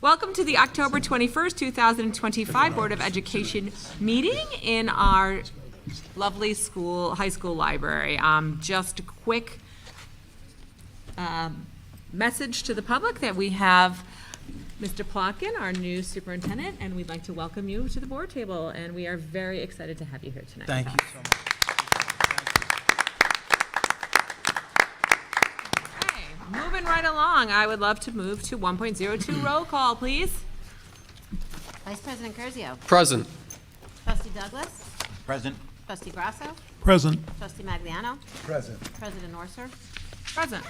Welcome to the October 21st, 2025 Board of Education meeting in our lovely high school library. Just a quick message to the public that we have Mr. Plotkin, our new superintendent, and we'd like to welcome you to the board table, and we are very excited to have you here tonight. Thank you so much. Moving right along, I would love to move to 1.02 roll call, please. Vice President Curzio. Present. Trustee Douglas. Present. Trustee Grasso. Present. Trustee Magliano. Present. President Orser. Present.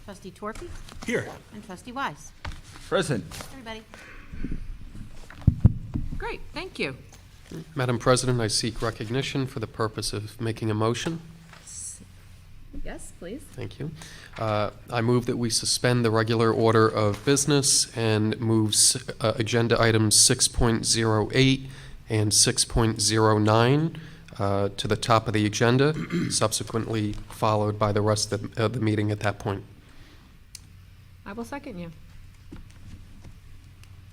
Trustee Torpy. Here. And Trustee Wise. Present. Everybody. Great, thank you. Madam President, I seek recognition for the purpose of making a motion. Yes, please. Thank you. I move that we suspend the regular order of business and move agenda items 6.08 and 6.09 to the top of the agenda, subsequently followed by the rest of the meeting at that point. I will second you.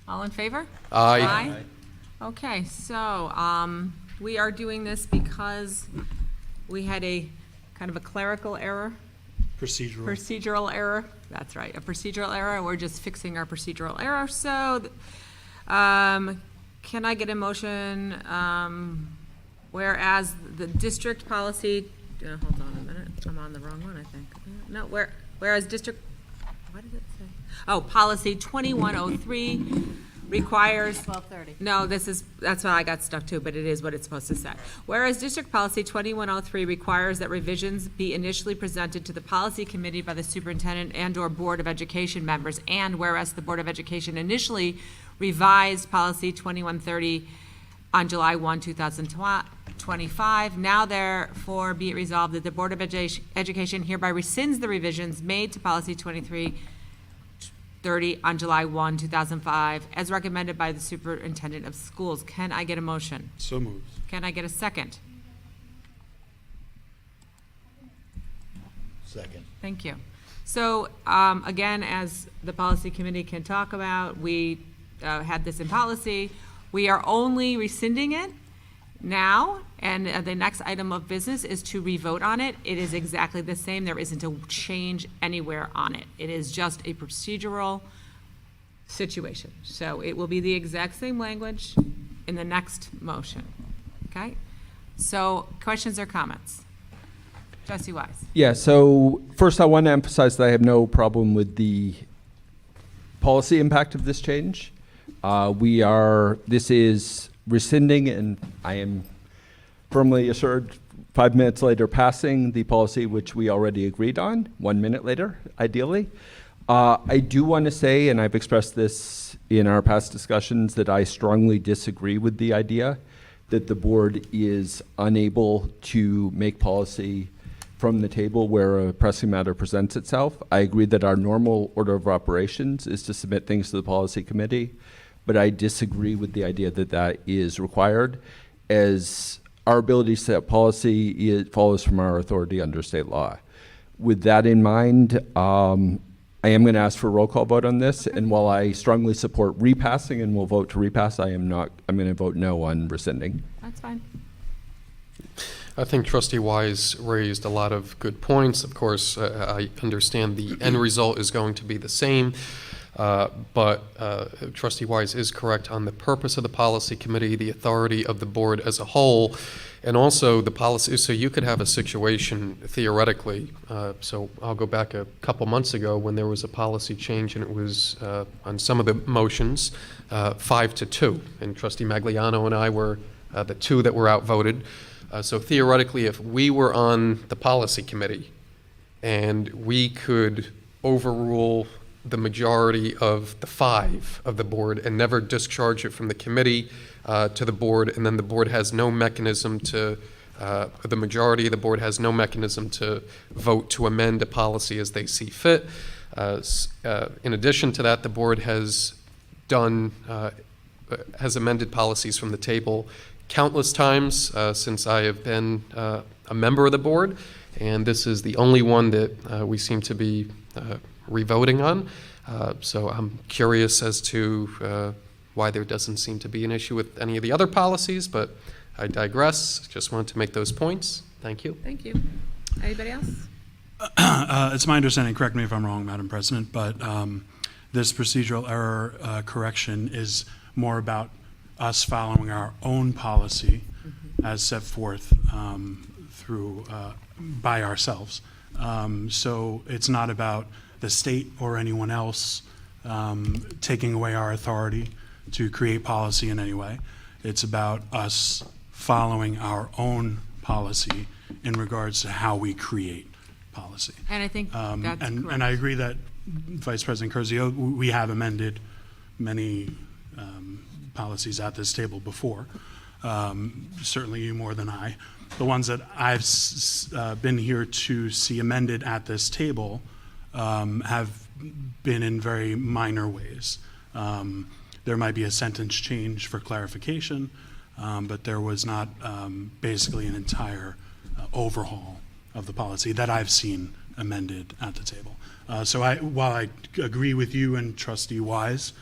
All in favor? Aye. Okay, so we are doing this because we had a kind of a clerical error. Procedural error. That's right, a procedural error. We're just fixing our procedural error. So can I get a motion whereas the district policy, hold on a minute, I'm on the wrong one, I think. No, whereas district, what did it say? Oh, policy 2103 requires. 12:30. No, that's what I got stuck to, but it is what it's supposed to say. Whereas District Policy 2103 requires that revisions be initially presented to the policy committee by the superintendent and/or Board of Education members, and whereas the Board of Education initially revised Policy 2130 on July 1, 2025, now therefore be it resolved that the Board of Education hereby rescinds the revisions made to Policy 2330 on July 1, 2005, as recommended by the superintendent of schools. Can I get a motion? So moved. Can I get a second? Second. Thank you. So, again, as the policy committee can talk about, we had this in policy. We are only rescinding it now, and the next item of business is to revote on it. It is exactly the same. There isn't a change anywhere on it. It is just a procedural situation. So it will be the exact same language in the next motion. Okay? So questions or comments? Trustee Wise. Yeah, so first I want to emphasize that I have no problem with the policy impact of this change. This is rescinding, and I am firmly assured 5 minutes later passing the policy which we already agreed on, 1 minute later, ideally. I do want to say, and I've expressed this in our past discussions, that I strongly disagree with the idea that the board is unable to make policy from the table where a pressing matter presents itself. I agree that our normal order of operations is to submit things to the policy committee, but I disagree with the idea that that is required, as our ability to set policy, it follows from our authority under state law. With that in mind, I am going to ask for a roll call vote on this, and while I strongly support repassing and will vote to repass, I'm going to vote no on rescinding. That's fine. I think Trustee Wise raised a lot of good points. Of course, I understand the end result is going to be the same. But Trustee Wise is correct on the purpose of the policy committee, the authority of the board as a whole, and also the policy. So you could have a situation theoretically. So I'll go back a couple months ago when there was a policy change, and it was on some of the motions 5-2, and Trustee Magliano and I were the two that were outvoted. So theoretically, if we were on the policy committee and we could overrule the majority of the 5 of the board and never discharge it from the committee to the board, and then the board has no mechanism to, the majority of the board has no mechanism to vote to amend a policy as they see fit. In addition to that, the board has amended policies from the table countless times since I have been a member of the board, and this is the only one that we seem to be revoting on. So I'm curious as to why there doesn't seem to be an issue with any of the other policies, but I digress. Just wanted to make those points. Thank you. Thank you. Anybody else? It's my understanding, correct me if I'm wrong, Madam President, but this procedural error correction is more about us following our own policy as set forth through, by ourselves. So it's not about the state or anyone else taking away our authority to create policy in any way. It's about us following our own policy in regards to how we create policy. And I think that's correct. And I agree that Vice President Curzio, we have amended many policies at this table before. Certainly you more than I. The ones that I've been here to see amended at this table have been in very minor ways. There might be a sentence change for clarification, but there was not basically an entire overhaul of the policy that I've seen amended at the table. So while I agree with you and Trustee Wise,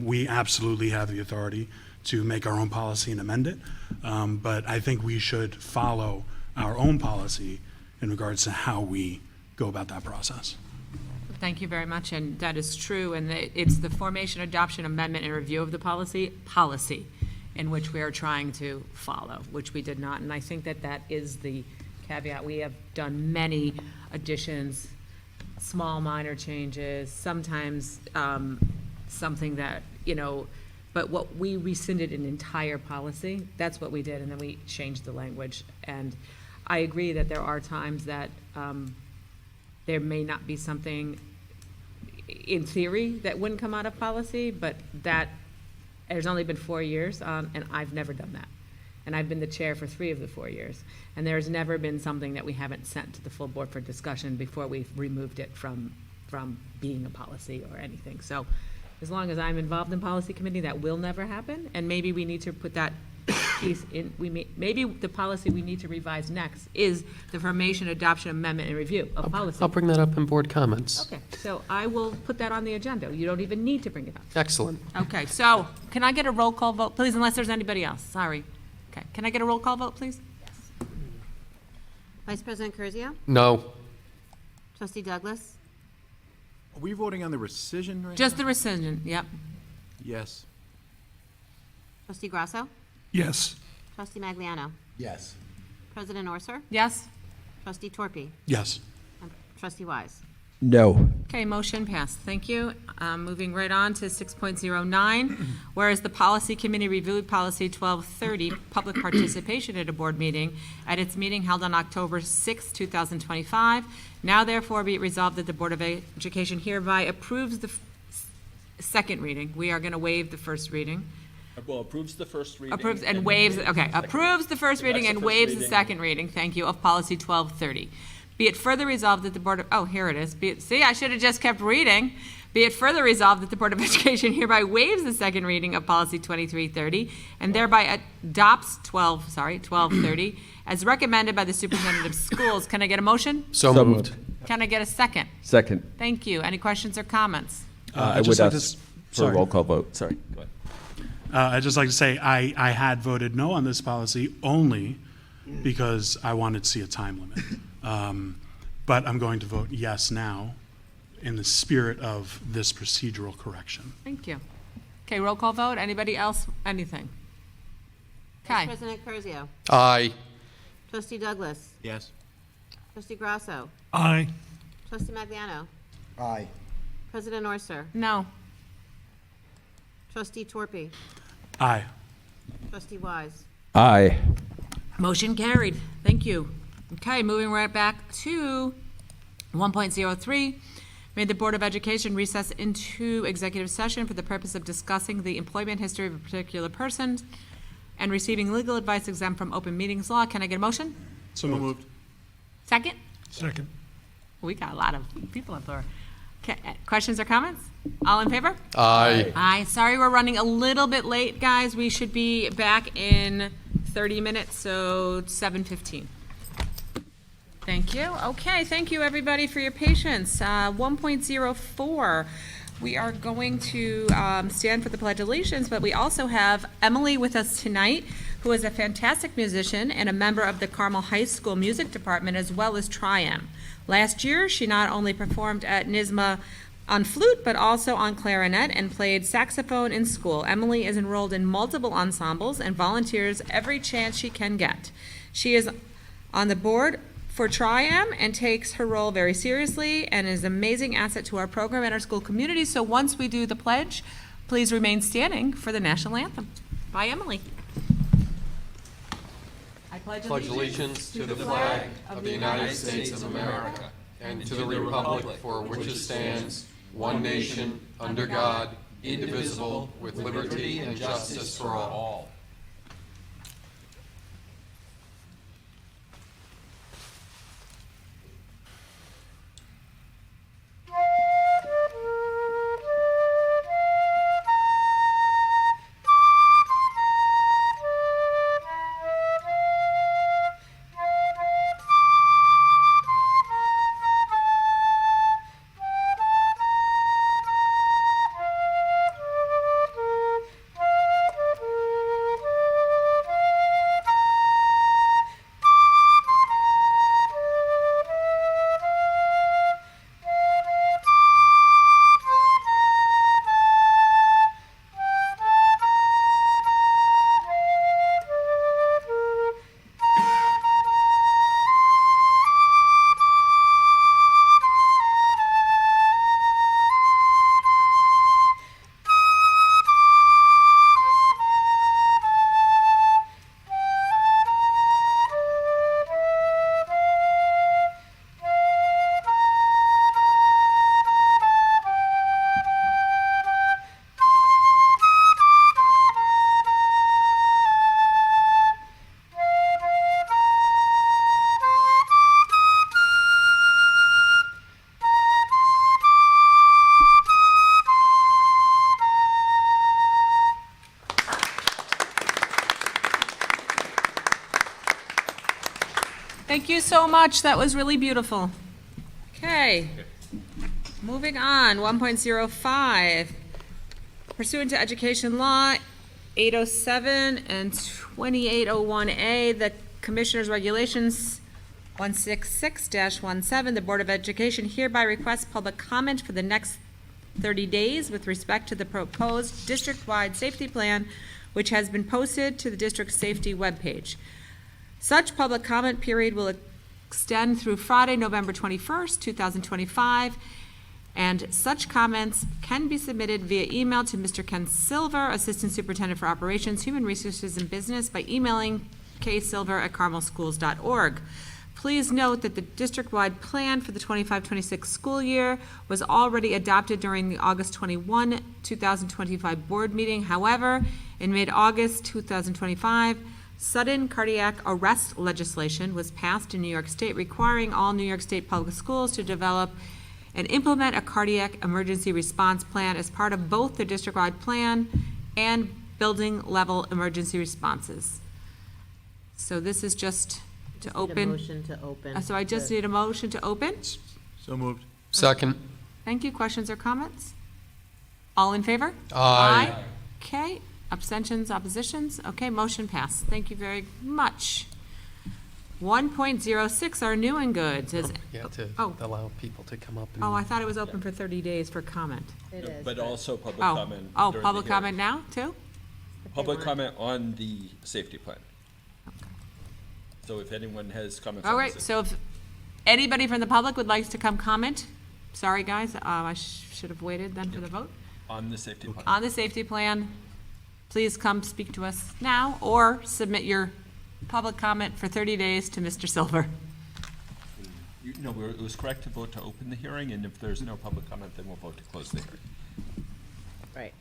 we absolutely have the authority to make our own policy and amend it, but I think we should follow our own policy in regards to how we go about that process. Thank you very much, and that is true, and it's the formation, adoption, amendment, and review of the policy in which we are trying to follow, which we did not, and I think that is the caveat. We have done many additions, small minor changes, sometimes something that, but what we rescinded an entire policy, that's what we did, and then we changed the language. And I agree that there are times that there may not be something in theory that wouldn't come out of policy, but that there's only been 4 years, and I've never done that. And I've been the chair for 3 of the 4 years. And there's never been something that we haven't sent to the full board for discussion before we've removed it from being a policy or anything. So as long as I'm involved in policy committee, that will never happen. And maybe we need to put that piece in, maybe the policy we need to revise next is the formation, adoption, amendment, and review of policy. I'll bring that up in board comments. Okay, so I will put that on the agenda. You don't even need to bring it up. Excellent. Okay, so can I get a roll call vote, please, unless there's anybody else? Sorry. Okay, can I get a roll call vote, please? Vice President Curzio? No. Trustee Douglas? Are we voting on the rescission right Just now? the rescission, yep. Yes. Trustee Grasso? Yes. Trustee Magliano? Yes. President Orser? Yes? Trustee Torpy? Yes. And Trustee Wise? No. Okay, motion passed. Thank you. Moving right on to 6.09, whereas the Policy Committee reviewed Policy 1230, public participation at a board meeting, at its meeting held on October 6, 2025. Now therefore be it resolved that the Board of Education hereby approves the second reading. We are going to waive the first reading. Well, approves the first reading. Approves and waives, okay, approves the first reading and the first waives the reading. second reading, thank you, of Policy 1230. Be it further resolved that the Board of, oh, here it is. See, I should have just kept reading. Be it further resolved that the Board of Education hereby waives the second reading of Policy 2330 and thereby adopts 1230 as recommended by the Superintendent of Schools. Can I get a motion? So moved. Can I get a second? Second. Thank you. Any questions or comments? I I'd would just like to ask s- for a sorry. roll call vote. Sorry. Go ahead. I'd just like to say I had voted no on this policy only because I wanted to see a time limit. But I'm going to vote yes now in the spirit of this procedural correction. Thank you. Okay, roll call vote. Anybody else? Anything? Vice Okay. President Curzio? Aye. Trustee Douglas? Yes. Trustee Grasso? Aye. Trustee Magliano? Aye. President Orser? No. Trustee Torpy? Aye. Trustee Wise? Aye. Motion carried. Thank you. Okay, moving right back to 1.03. May the Board of Education recess into executive session for the purpose of discussing the employment history of a particular person and receiving legal advice exempt from open meetings law. Can I get a motion? So moved. Second? Second. We got a lot of people up there. Okay, questions or comments? All in favor? Aye. Aye. Sorry we're running a little bit late, guys. We should be back in 30 minutes, so 7:15. Thank you. Okay, thank you, everybody, for your patience. 1.04, We are going to stand for the Pledge of Allegiance, but we also have Emily with us tonight, who is a fantastic musician and a member of the Carmel High School Music Department, as well as Tri-M. Last year, she not only performed at NYSMA on flute, but also on clarinet and played saxophone in school. Emily is enrolled in multiple ensembles and volunteers every chance she can get. She is on the board for Tri-M and takes her role very seriously and is an amazing asset to our program and our school community. So once we do the pledge, please remain standing for the national anthem. By Emily. I Pledge allegiance to the flag of the United States of America and to the republic for which it stands, one nation, under God, indivisible, with liberty and justice for all. Thank you so much. That was really beautiful. Okay. Moving on, 1.05. Pursuant to Education Law 807 and 2801A, the Commissioner's Regulations 166-17, the Board of Education hereby requests public comment for the next 30 days with respect to the proposed district-wide safety plan, which has been posted to the district safety webpage. Such public comment period will extend through Friday, November 21st, 2025, and such comments can be submitted via email to Mr. Ken Silver, Assistant Superintendent for Operations, Human Resources and Business, by emailing ksilver@carmelschools.org. Please note that the district-wide plan for the 25-26 school year was already adopted during the August 21, 2025 board meeting. However, in mid-August 2025, sudden cardiac arrest legislation was passed in New York State, requiring all New York State public schools to develop and implement a cardiac emergency response plan as part of both the district-wide plan and building-level emergency responses. So this is just to Need a open. motion to open. So I just need a motion to open. So moved. Second. Thank you. Questions or comments? All in favor? Aye. Okay. Abstentions, oppositions? Okay, motion passed. Thank you very much. 1.06 are new and goods. Yeah, to Oh. allow people to come up and. Oh, I thought it was open for 30 days for comment. It is. But also public Oh, comment. oh, during the public hearing. comment now, too? Public comment on the safety plan. So if anyone has comments. All on the right, safety- so if anybody from the public would like to come comment, sorry, guys, I should have waited then for the vote. On the safety plan. On the safety plan, please come speak to us now, or submit your public comment for 30 days to Mr. Silver. No, it was correct to vote to open the hearing, and if there's no public comment, then we'll vote to close the hearing. Right.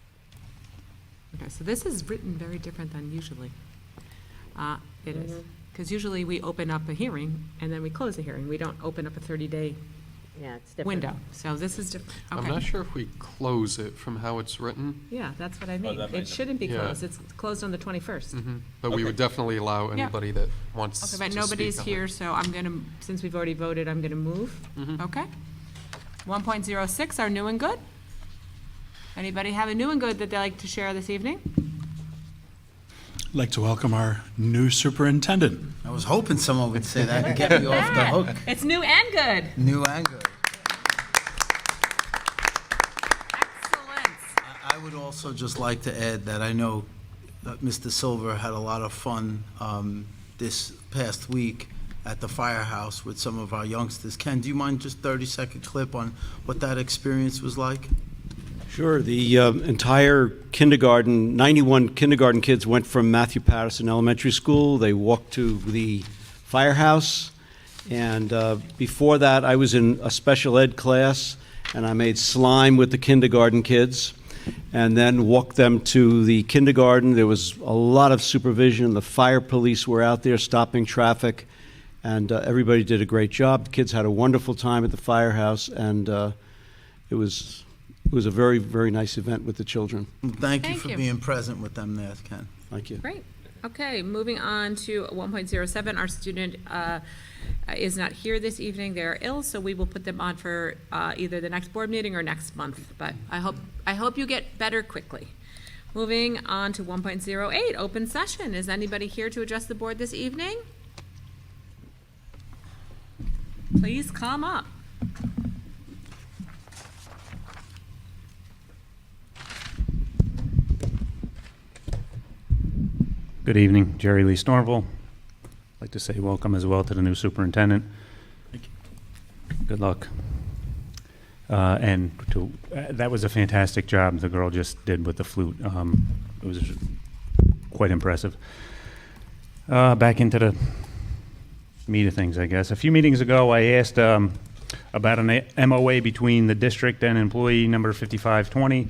Okay, so this is written very different than usually. It is, because usually we open up a hearing and then we close the hearing. We don't open up a 30-day Yeah, it's different. window, so this is different. I'm Okay. not sure if we close it from how it's written, Yeah, that's what I mean. that might It not- shouldn't be Yeah. closed. It's closed on the 21st. but we Okay. would definitely allow Yeah. anybody that wants to Okay, speak but nobody's on it. here, so I'm gonna, since we've already voted, I'm gonna move. Okay? 1.06 are new and good. Anybody have a new and good that they'd like to share this evening? I'd like to welcome our new superintendent. I was hoping someone would say that and get me off the hook. It's new and good. New and good. Excellent. I would also just like to add that I know that Mr. Silver had a lot of fun this past week at the firehouse with some of our youngsters. Ken, do you mind just 30-second clip on what that experience was like? Sure. The entire kindergarten, 91 kindergarten kids went from Matthew Patterson Elementary School. They walked to the firehouse. And before that, I was in a special ed class, and I made slime with the kindergarten kids, and then walked them to the kindergarten. There was a lot of supervision. The fire police were out there stopping traffic, and everybody did a great job. The kids had a wonderful time at the firehouse, and it was a very, very nice event with the children. Thank you Thank for you. being present with them there, Ken. Thank you. Great. Okay, moving on to 1.07. Our student is not here this evening. They're ill, so we will put them on for either the next board meeting or next month. But I hope you get better quickly. Moving on to 1.08, open session. Is anybody here to address the board this evening? Please come up. Good evening, Jerry Lee Snorville. I'd like to say welcome as well to the new superintendent. Good luck. That was a fantastic job the girl just did with the flute. It was quite impressive. Back into the meat of things, I guess. A few meetings ago, I asked about an MOA between the district and employee number 5520.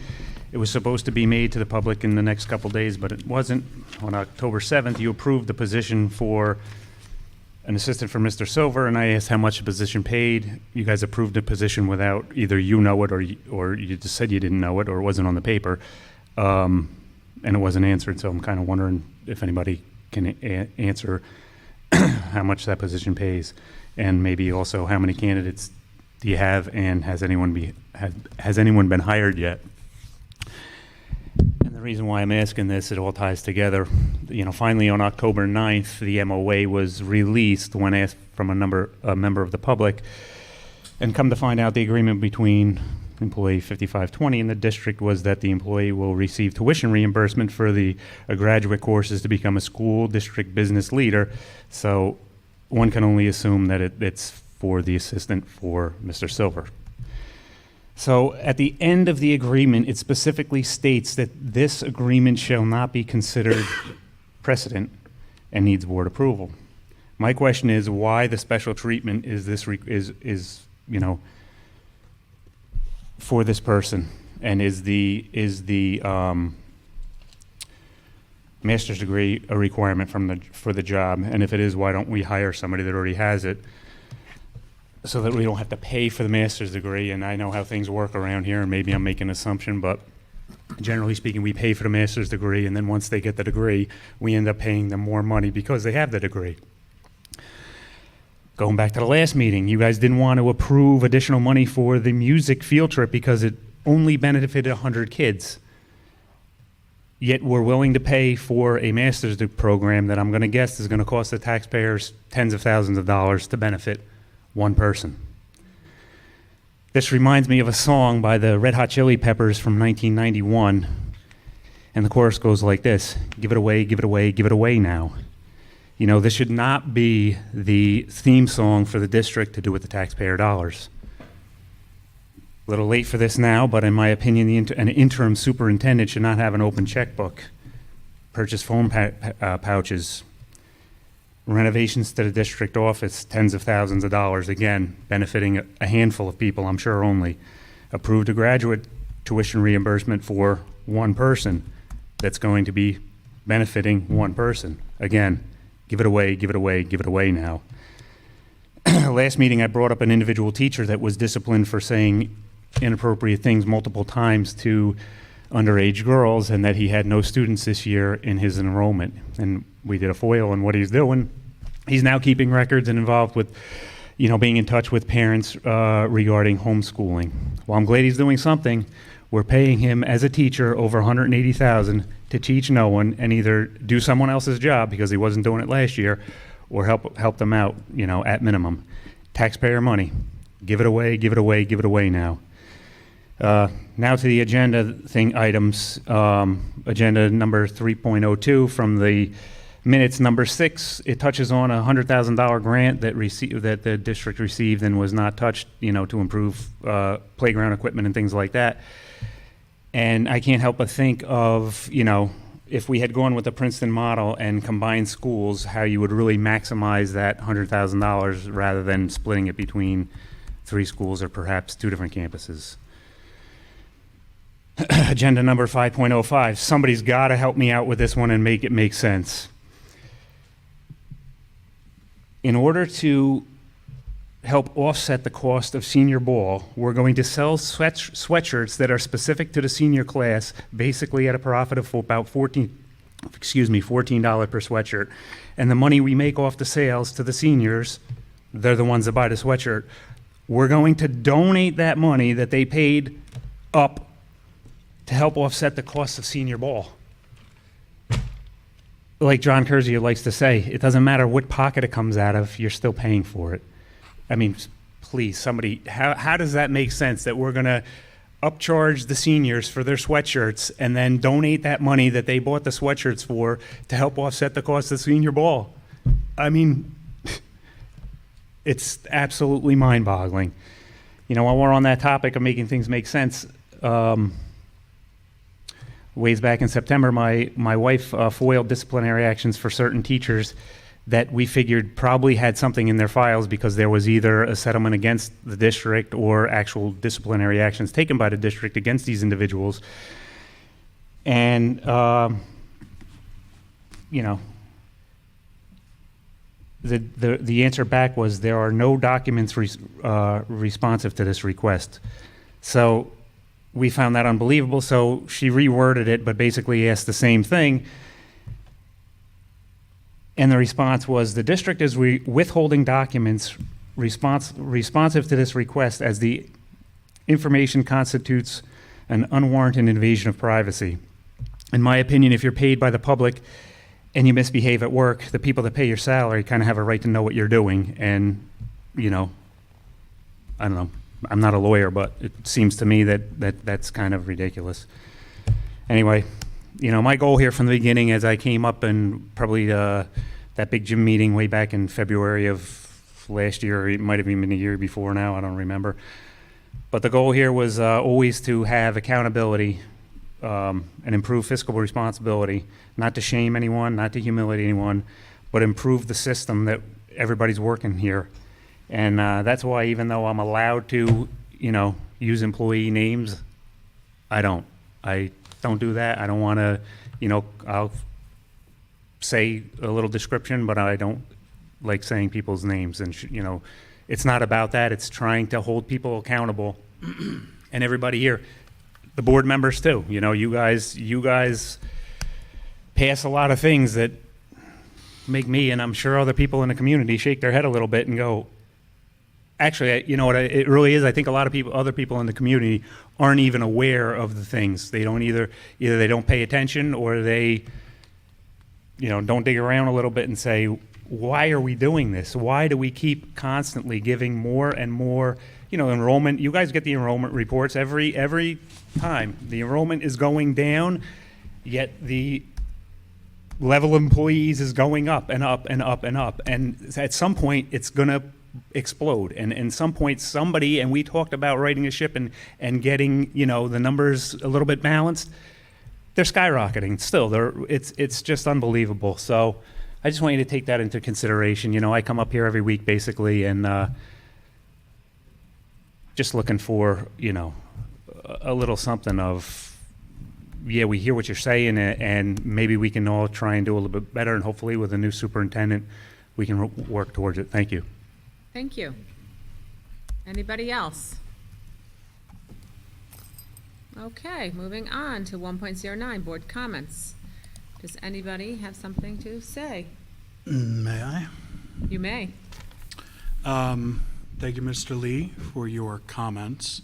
It was supposed to be made to the public in the next couple days, but it wasn't. On October 7th, you approved the position for an assistant for Mr. Silver, and I asked how much the position paid. You guys approved the position without either you know it or you just said you didn't know it or it wasn't on the paper, and it wasn't answered. So I'm kind of wondering if anybody can answer how much that position pays, and maybe also how many candidates do you have, and has anyone been hired yet? And the reason why I'm asking this, it all ties together. You know, finally on October 9th, the MOA was released when asked from a member of the public, and come to find out the agreement between employee 5520 and the district was that the employee will receive tuition reimbursement for the graduate courses to become a school district business leader. So one can only assume that it's for the assistant for Mr. Silver. So at the end of the agreement, it specifically states that this agreement shall not be considered precedent and needs board approval. My question is why the special treatment is this for this person, and is the master's degree a requirement for the job? And if it is, why don't we hire somebody that already has it, so that we don't have to pay for the master's degree? And I know how things work around here, and maybe I'm making an assumption, but generally speaking, we pay for the master's degree, and then once they get the degree, we end up paying them more money because they have the degree. Going back to the last meeting, you guys didn't want to approve additional money for the music field trip because it only benefited 100 kids. Yet we're willing to pay for a master's program that I'm going to guess is going to cost the taxpayers tens of thousands of dollars to benefit one person. This reminds me of a song by the Red Hot Chili Peppers from 1991, and the chorus goes like this: give it away, give it away, give it away now. You know, this should not be the theme song for the district to do with the taxpayer dollars. A little late for this now, but in my opinion, an interim superintendent should not have an open checkbook, purchase phone pouches, renovations to the district office, tens of thousands of dollars, again, benefiting a handful of people, I'm sure only. Approved a graduate tuition reimbursement for one person that's going to be benefiting one person. Again, give it away, give it away, give it away now. Last meeting, I brought up an individual teacher that was disciplined for saying inappropriate things multiple times to underage girls, and that he had no students this year in his enrollment. And we did a FOIL on what he's doing. He's now keeping records and involved with, being in touch with parents regarding homeschooling. Well, I'm glad he's doing something. We're paying him as a teacher over $180,000 to teach no one and either do someone else's job because he wasn't doing it last year, or help them out, at minimum. Taxpayer money. Give it away, give it away, give it away now. Now to the agenda items. Agenda number 3.02 from the minutes number 6. It touches on a $100,000 grant that the district received and was not touched, to improve playground equipment and things like that. And I can't help but think of, if we had gone with the Princeton model and combined schools, how you would really maximize that $100,000 rather than splitting it between 3 schools or perhaps 2 different campuses. Agenda number 5.05. Somebody's got to help me out with this one and make it make sense. In order to help offset the cost of senior ball, we're going to sell sweatshirts that are specific to the senior class, basically at a profit of about $14 per sweatshirt. And the money we make off the sales to the seniors, they're the ones that buy the sweatshirt. We're going to donate that money that they paid up to help offset the cost of senior ball. Like John Curzio likes to say, it doesn't matter what pocket it comes out of, you're still paying for it. I mean, please, somebody, how does that make sense that we're going to upcharge the seniors for their sweatshirts and then donate that money that they bought the sweatshirts for to help offset the cost of senior ball? I mean, it's absolutely mind-boggling. While we're on that topic of making things make sense, ways back in September, my wife foiled disciplinary actions for certain teachers that we figured probably had something in their files because there was either a settlement against the district or actual disciplinary actions taken by the district against these individuals. And, the answer back was there are no documents responsive to this request. So we found that unbelievable, so she reworded it, but basically asked the same thing. And the response was, the district is withholding documents responsive to this request as the information constitutes an unwarranted invasion of privacy. In my opinion, if you're paid by the public and you misbehave at work, the people that pay your salary kind of have a right to know what you're doing. And, I don't know. I'm not a lawyer, but it seems to me that's kind of ridiculous. Anyway, my goal here from the beginning, as I came up and probably that big gym meeting way back in February of last year, or it might have even been a year before now, I don't remember. But the goal here was always to have accountability and improve fiscal responsibility, not to shame anyone, not to humiliate anyone, but improve the system that everybody's working here. And that's why, even though I'm allowed to, use employee names, I don't do that. I don't want to, I'll say a little description, but I don't like saying people's names. And, it's not about that. It's trying to hold people accountable. And everybody here, the board members too, you guys pass a lot of things that make me, and I'm sure other people in the community, shake their head a little bit and go, actually, you know what it really is? I think a lot of other people in the community aren't even aware of the things. They don't either they don't pay attention, or they, don't dig around a little bit and say, why are we doing this? Why do we keep constantly giving more and more, enrollment? You guys get the enrollment reports every time. The enrollment is going down, yet the level of employees is going up and up and up and up. And at some point, it's going to explode. And at some point, somebody, and we talked about righting a ship and getting, the numbers a little bit balanced, they're skyrocketing still. It's just unbelievable. So I just want you to take that into consideration. I come up here every week basically, and just looking for, a little something of, yeah, we hear what you're saying, and maybe we can all try and do a little bit better, and hopefully with a new superintendent, we can work towards it. Thank you. Thank you. Anybody else? Okay, moving on to 1.09, board comments. Does anybody have something to say? May I? You may. Thank you, Mr. Lee, for your comments.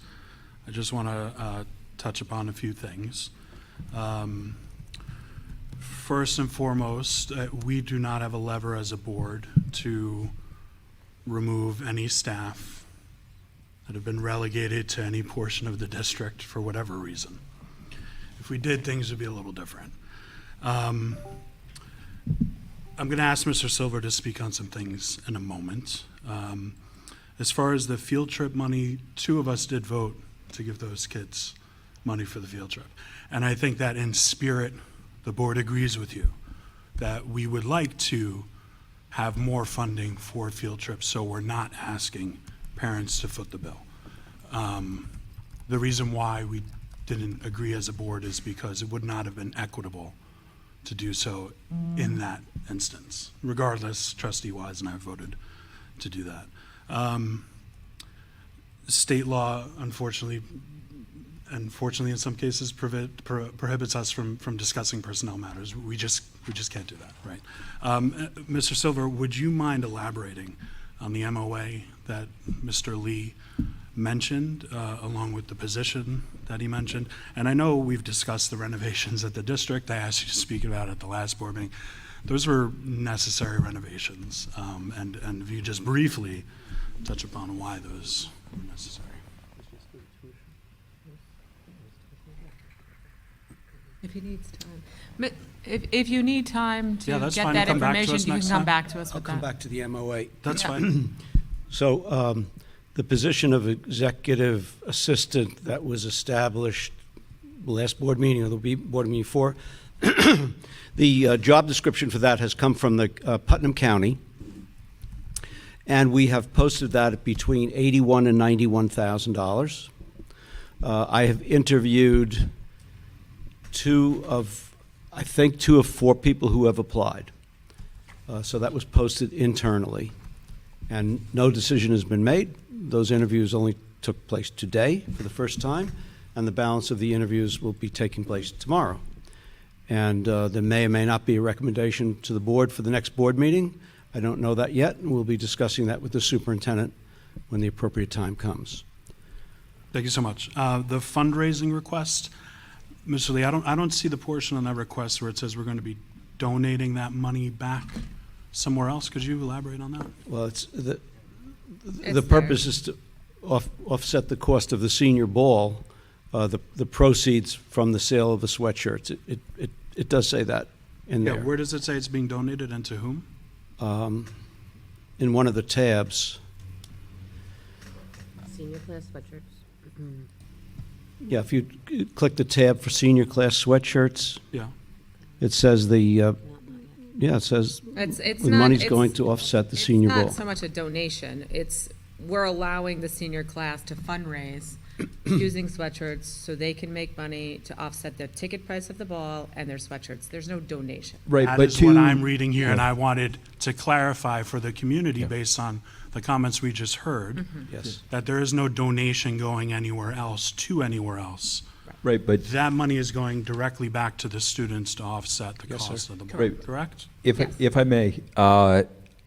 I just want to touch upon a few things. First and foremost, we do not have a lever as a board to remove any staff that have been relegated to any portion of the district for whatever reason. If we did, things would be a little different. I'm going to ask Mr. Silver to speak on some things in a moment. As far as the field trip money, 2 of us did vote to give those kids money for the field trip. And I think that in spirit, the board agrees with you that we would like to have more funding for field trips, so we're not asking parents to foot the bill. The reason why we didn't agree as a board is because it would not have been equitable to do so in that instance. Regardless, Trustee Wise and I voted to do that. State law, unfortunately in some cases, prohibits us from discussing personnel matters. We just can't do that, right? Mr. Silver, would you mind elaborating on the MOA that Mr. Lee mentioned, along with the position that he mentioned? And I know we've discussed the renovations at the district. I asked you to speak about it at the last board meeting. Those were necessary renovations, and if you just briefly touch upon why those were necessary. If he needs time. If you need time Yeah, to that's get fine. that Come back to information, us you can next come time. back to us I'll with come that. back to the MOA. That's fine. So the position of executive assistant that was established last board meeting, or the board meeting before, the job description for that has come from the Putnam County, and we have posted that at between $81,000 and $91,000. I have interviewed 2 of 4 people who have applied. So that was posted internally. And no decision has been made. Those interviews only took place today for the first time, and the balance of the interviews will be taking place tomorrow. And there may or may not be a recommendation to the board for the next board meeting. I don't know that yet, and we'll be discussing that with the superintendent when the appropriate time comes. Thank you so much. The fundraising request, Mr. Lee, I don't see the portion on that request where it says we're going to be donating that money back somewhere else. Could you elaborate on that? Well, It's the purpose is to offset the cost of the senior ball, the proceeds from the sale of the sweatshirts. It does say that in Yeah, there. where does it say it's being donated and to whom? In one of the tabs. Senior class sweatshirts. Yeah, if you click the tab for senior class sweatshirts, Yeah. it says it says It's the not. money's it's- going to offset the senior It's ball. not so much a donation. We're allowing the senior class to fundraise using sweatshirts so they can make money to offset the ticket price of the ball and their sweatshirts. There's no donation. Right, That but is what to- I'm reading here, and I wanted to clarify for the community based on the comments we just heard, Yes. that there is no donation going anywhere else to anywhere else. Right, but That money is going directly back to the students to offset the Yes, sir. cost of the ball, Right. correct? if I may, I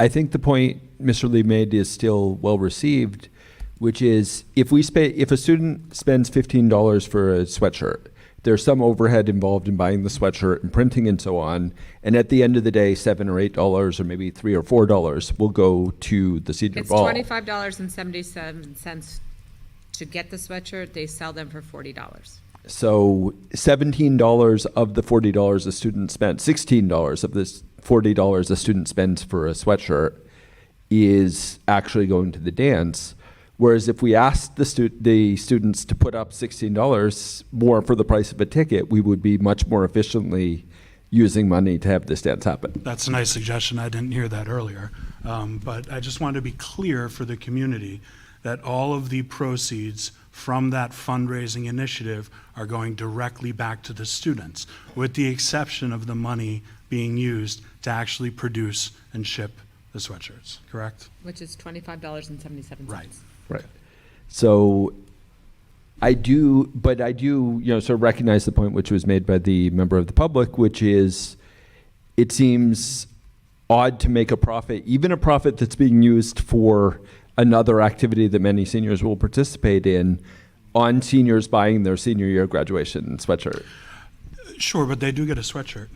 think the point Mr. Lee made is still well received, which is if a student spends $15 for a sweatshirt, there's some overhead involved in buying the sweatshirt and printing and so on, and at the end of the day, $7 or $8 or maybe $3 or $4 will go to the senior It's ball. $25.77 to get the sweatshirt. They sell them for $40. So $17 of the $40 a student spent, $16 of this $40 a student spends for a sweatshirt is actually going to the dance. Whereas if we asked the students to put up $16 more for the price of a ticket, we would be much more efficiently using money to have this dance happen. That's a nice suggestion. I didn't hear that earlier. But I just wanted to be clear for the community that all of the proceeds from that fundraising initiative are going directly back to the students, with the exception of the money being used to actually produce and ship the sweatshirts, correct? Which is $25.77. Right. Right. So I do, sort of recognize the point which was made by the member of the public, which is it seems odd to make a profit, even a profit that's being used for another activity that many seniors will participate in, on seniors buying their senior year graduation sweatshirt. Sure, but they do get a sweatshirt.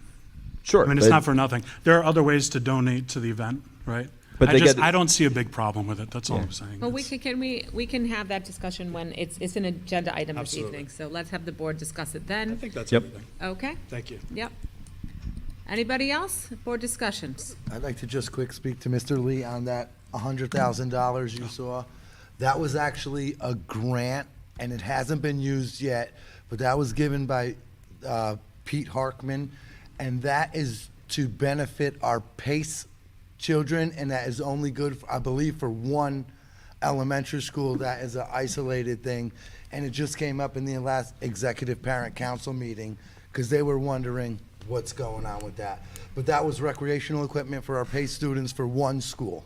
Sure. I mean, it's but- not for nothing. There are other ways to donate to the event, right? But they get- I don't see a big problem with it, that's all I'm saying. Well, we can we can have that discussion when it's an agenda item this Absolutely. evening, so let's have the board discuss it I then. think that's Yep. everything. Okay? Thank you. Yep. Anybody else? Board discussions? I'd like to just quick speak to Mr. Lee on that $100,000 you saw. That was actually a grant, and it hasn't been used yet, but that was given by Pete Harkman, and that is to benefit our PACE children, and that is only good, I believe, for one elementary school. That is an isolated thing, and it just came up in the last executive parent council meeting, because they were wondering what's going on with that. But that was recreational equipment for our PACE students for one school.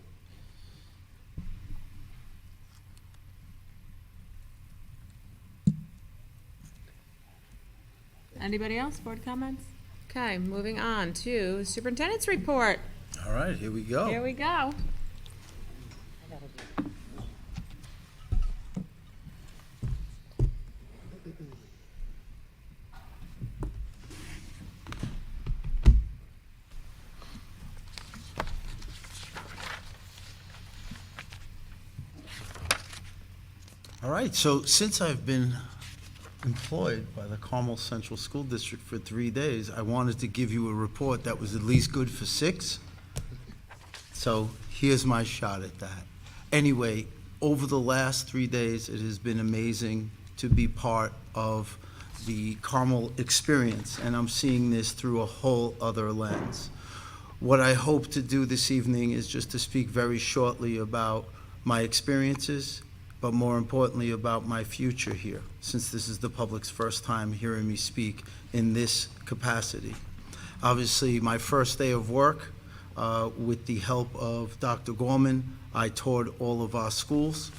Anybody else? Board comments? Okay, moving on to superintendent's report. All right, here we go. Here we go. All right, so since I've been employed by the Carmel Central School District for 3 days, I wanted to give you a report that was at least good for 6. So here's my shot at that. Anyway, over the last 3 days, it has been amazing to be part of the Carmel experience, and I'm seeing this through a whole other lens. What I hope to do this evening is just to speak very shortly about my experiences, but more importantly about my future here, since this is the public's first time hearing me speak in this capacity. Obviously, my first day of work, with the help of Dr. Gorman, I toured all of our schools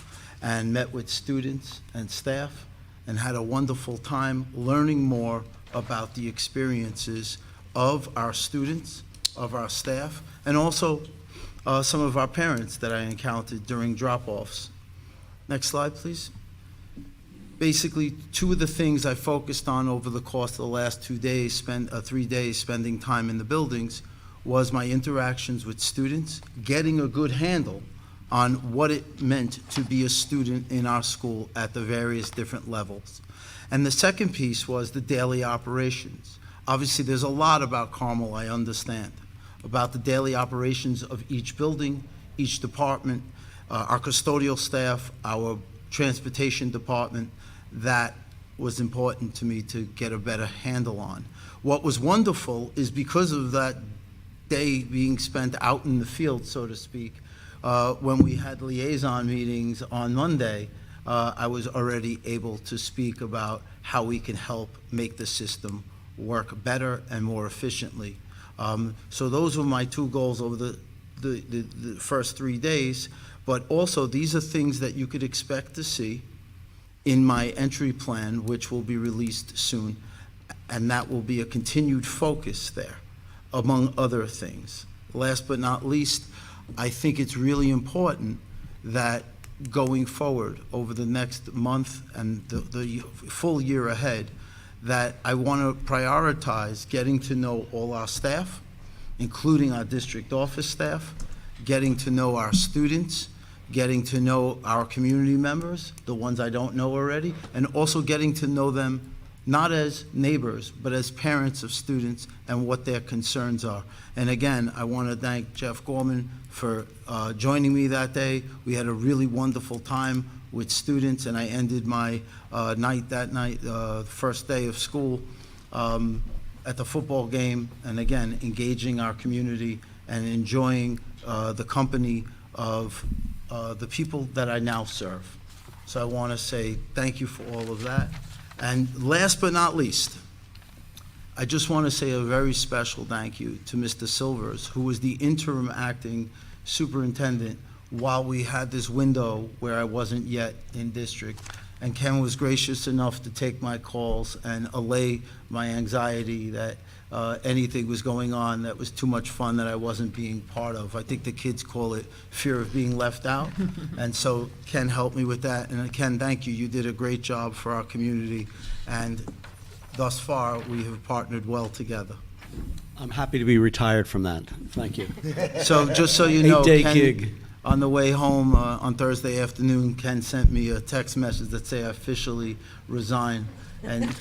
and met with students and staff and had a wonderful time learning more about the experiences of our students, of our staff, and also some of our parents that I encountered during drop-offs. Next slide, please. Basically, 2 of the things I focused on over the course of the last 3 days spending time in the buildings was my interactions with students, getting a good handle on what it meant to be a student in our school at the various different levels. And the second piece was the daily operations. Obviously, there's a lot about Carmel, I understand, about the daily operations of each building, each department, our custodial staff, our transportation department. That was important to me to get a better handle on. What was wonderful is because of that day being spent out in the field, so to speak, when we had liaison meetings on Monday, I was already able to speak about how we can help make the system work better and more efficiently. So those were my 2 goals over the first 3 days. But also, these are things that you could expect to see in my entry plan, which will be released soon, and that will be a continued focus there, among other things. Last but not least, I think it's really important that going forward over the next month and the full year ahead, that I want to prioritize getting to know all our staff, including our district office staff, getting to know our students, getting to know our community members, the ones I don't know already, and also getting to know them not as neighbors, but as parents of students and what their concerns are. And again, I want to thank Jeff Gorman for joining me that day. We had a really wonderful time with students, and I ended my night that night, first day of school, at the football game, and again, engaging our community and enjoying the company of the people that I now serve. So I want to say thank you for all of that. And last but not least, I just want to say a very special thank you to Mr. Silvers, who was the interim acting superintendent while we had this window where I wasn't yet in district. And Ken was gracious enough to take my calls and allay my anxiety that anything was going on that was too much fun that I wasn't being part of. I think the kids call it fear of being left out. And so Ken helped me with that. And Ken, thank you. You did a great job for our community. And thus far, we have partnered well together. I'm happy to be retired from that. Thank you. So just so you know, 8-day Ken, gig. on the way home on Thursday afternoon, Ken sent me a text message that say I officially resign. And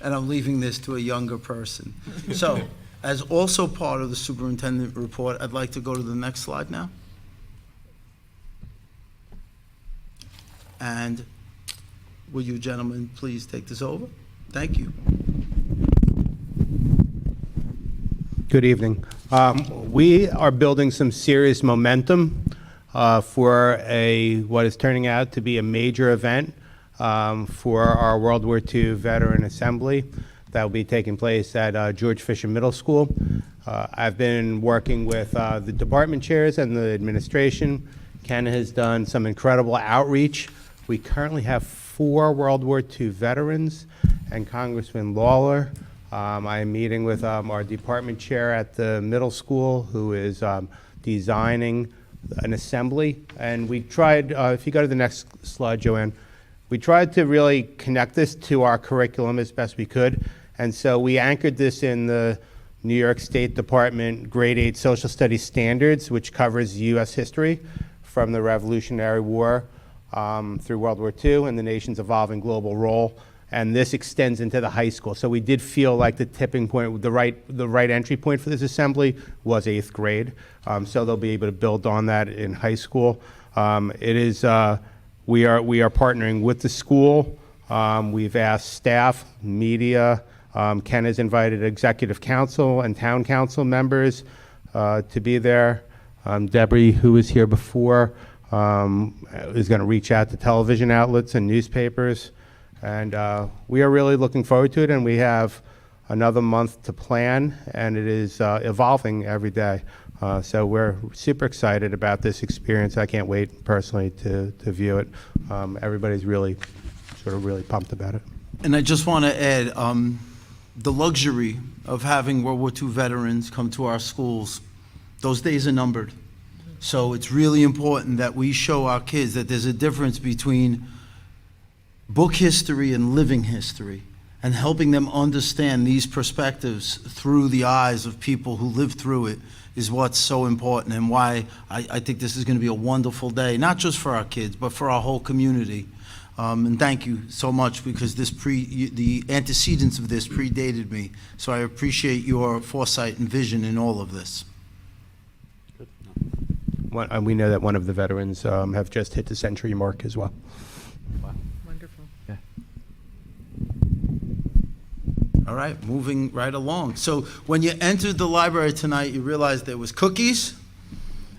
I'm leaving this to a younger person. So, as also part of the superintendent report, I'd like to go to the next slide now. And will you gentlemen please take this over? Thank you. Good evening. We are building some serious momentum for what is turning out to be a major event for our World War II Veteran Assembly that will be taking place at George Fisher Middle School. I've been working with the department chairs and the administration. Ken has done some incredible outreach. We currently have 4 World War II veterans and Congressman Lawler. I am meeting with our department chair at the middle school who is designing an assembly. And we tried, if you go to the next slide, Joanne, we tried to really connect this to our curriculum as best we could. And so we anchored this in the New York State Department Grade 8 Social Studies Standards, which covers U.S. history from the Revolutionary War through World War II and the nation's evolving global role. And this extends into the high school. So we did feel like the tipping point, the right entry point for this assembly was 8th grade. So they'll be able to build on that in high school. We are partnering with the school. We've asked staff, media. Ken has invited executive council and town council members to be there. Debbie, who was here before, is going to reach out to television outlets and newspapers. And we are really looking forward to it, and we have another month to plan, and it is evolving every day. So we're super excited about this experience. I can't wait personally to view it. Everybody's really pumped about it. And I just want to add, the luxury of having World War II veterans come to our schools, those days are numbered. So it's really important that we show our kids that there's a difference between book history and living history, and helping them understand these perspectives through the eyes of people who lived through it is what's so important, and why I think this is going to be a wonderful day, not just for our kids, but for our whole community. And thank you so much, because the antecedents of this predated me, so I appreciate your foresight and vision in all of this. We know that one of the veterans have just hit the century mark as well. Wonderful. All right, moving right along. So when you entered the library tonight, you realized there was cookies,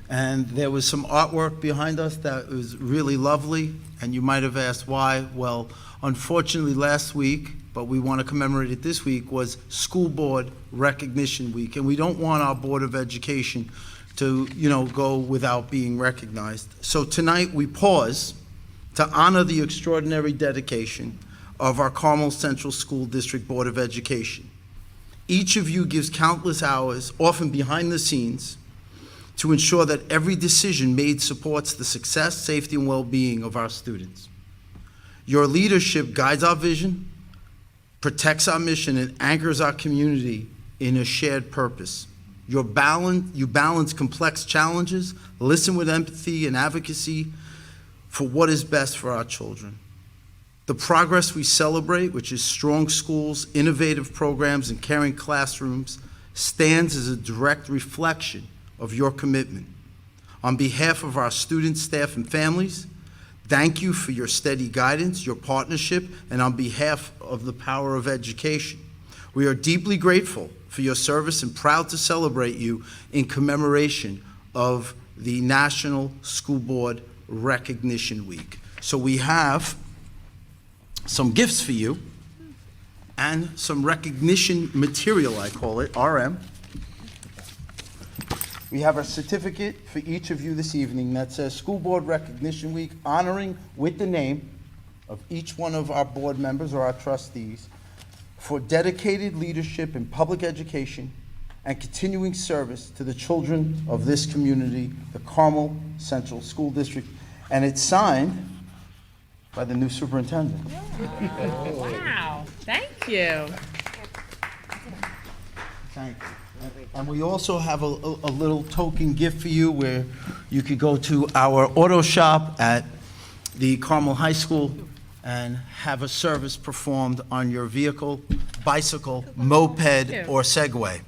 and there was some artwork behind us that was really lovely, and you might have asked why. Well, unfortunately last week, but we want to commemorate it this week, was School Board Recognition Week, and we don't want our Board of Education to, go without being recognized. So tonight we pause to honor the extraordinary dedication of our Carmel Central School District Board of Education. Each of you gives countless hours, often behind the scenes, to ensure that every decision made supports the success, safety, and well-being of our students. Your leadership guides our vision, protects our mission, and anchors our community in a shared purpose. You balance complex challenges, listen with empathy and advocacy for what is best for our children. The progress we celebrate, which is strong schools, innovative programs, and caring classrooms, stands as a direct reflection of your commitment. On behalf of our students, staff, and families, thank you for your steady guidance, your partnership, and on behalf of the power of education. We are deeply grateful for your service and proud to celebrate you in commemoration of the National School Board Recognition Week. So we have some gifts for you and some recognition material, I call it, RM. We have a certificate for each of you this evening that says School Board Recognition Week, honoring with the name of each one of our board members or our trustees for dedicated leadership in public education and continuing service to the children of this community, the Carmel Central School District. And it's signed by the new superintendent. Wow, thank you. Thank you. And we also have a little token gift for you where you could go to our auto shop at the Carmel High School and have a service performed on your vehicle, bicycle, moped, or Segway.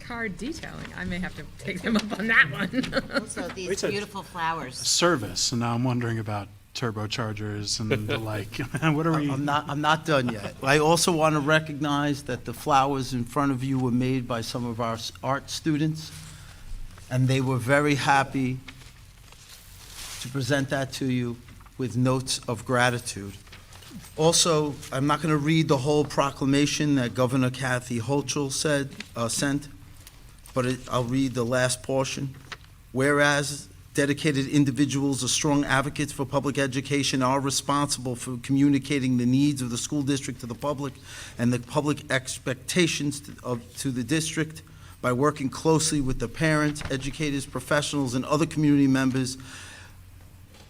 Car detailing, I may have to take them up on that one. Also, these beautiful flowers. Service, and now I'm wondering about turbochargers and the like. What are we? I'm not done yet. I also want to recognize that the flowers in front of you were made by some of our art students, and they were very happy to present that to you with notes of gratitude. Also, I'm not going to read the whole proclamation that Governor Kathy Hochul sent, but I'll read the last portion. Whereas dedicated individuals are strong advocates for public education, are responsible for communicating the needs of the school district to the public and the public expectations to the district by working closely with the parents, educators, professionals, and other community members.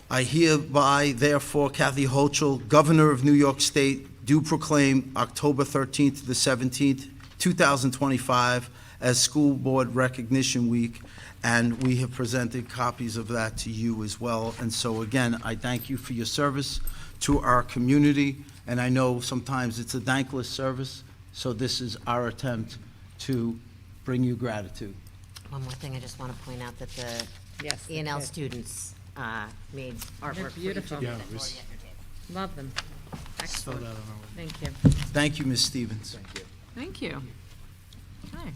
I hereby, therefore, Kathy Hochul, Governor of New York State, do proclaim October 13th to the 17th, 2025 as School Board Recognition Week, and we have presented copies of that to you as well. And so again, I thank you for your service to our community, and I know sometimes it's a thankless service, so this is our attempt to bring you gratitude. One more thing, I just want to point out that the Yes. E&L students made artwork for each beautiful. of you Yeah, that it were was- at your table. Love them. Excellent. Thank you. Thank you, Ms. Stevens. Thank you. Okay.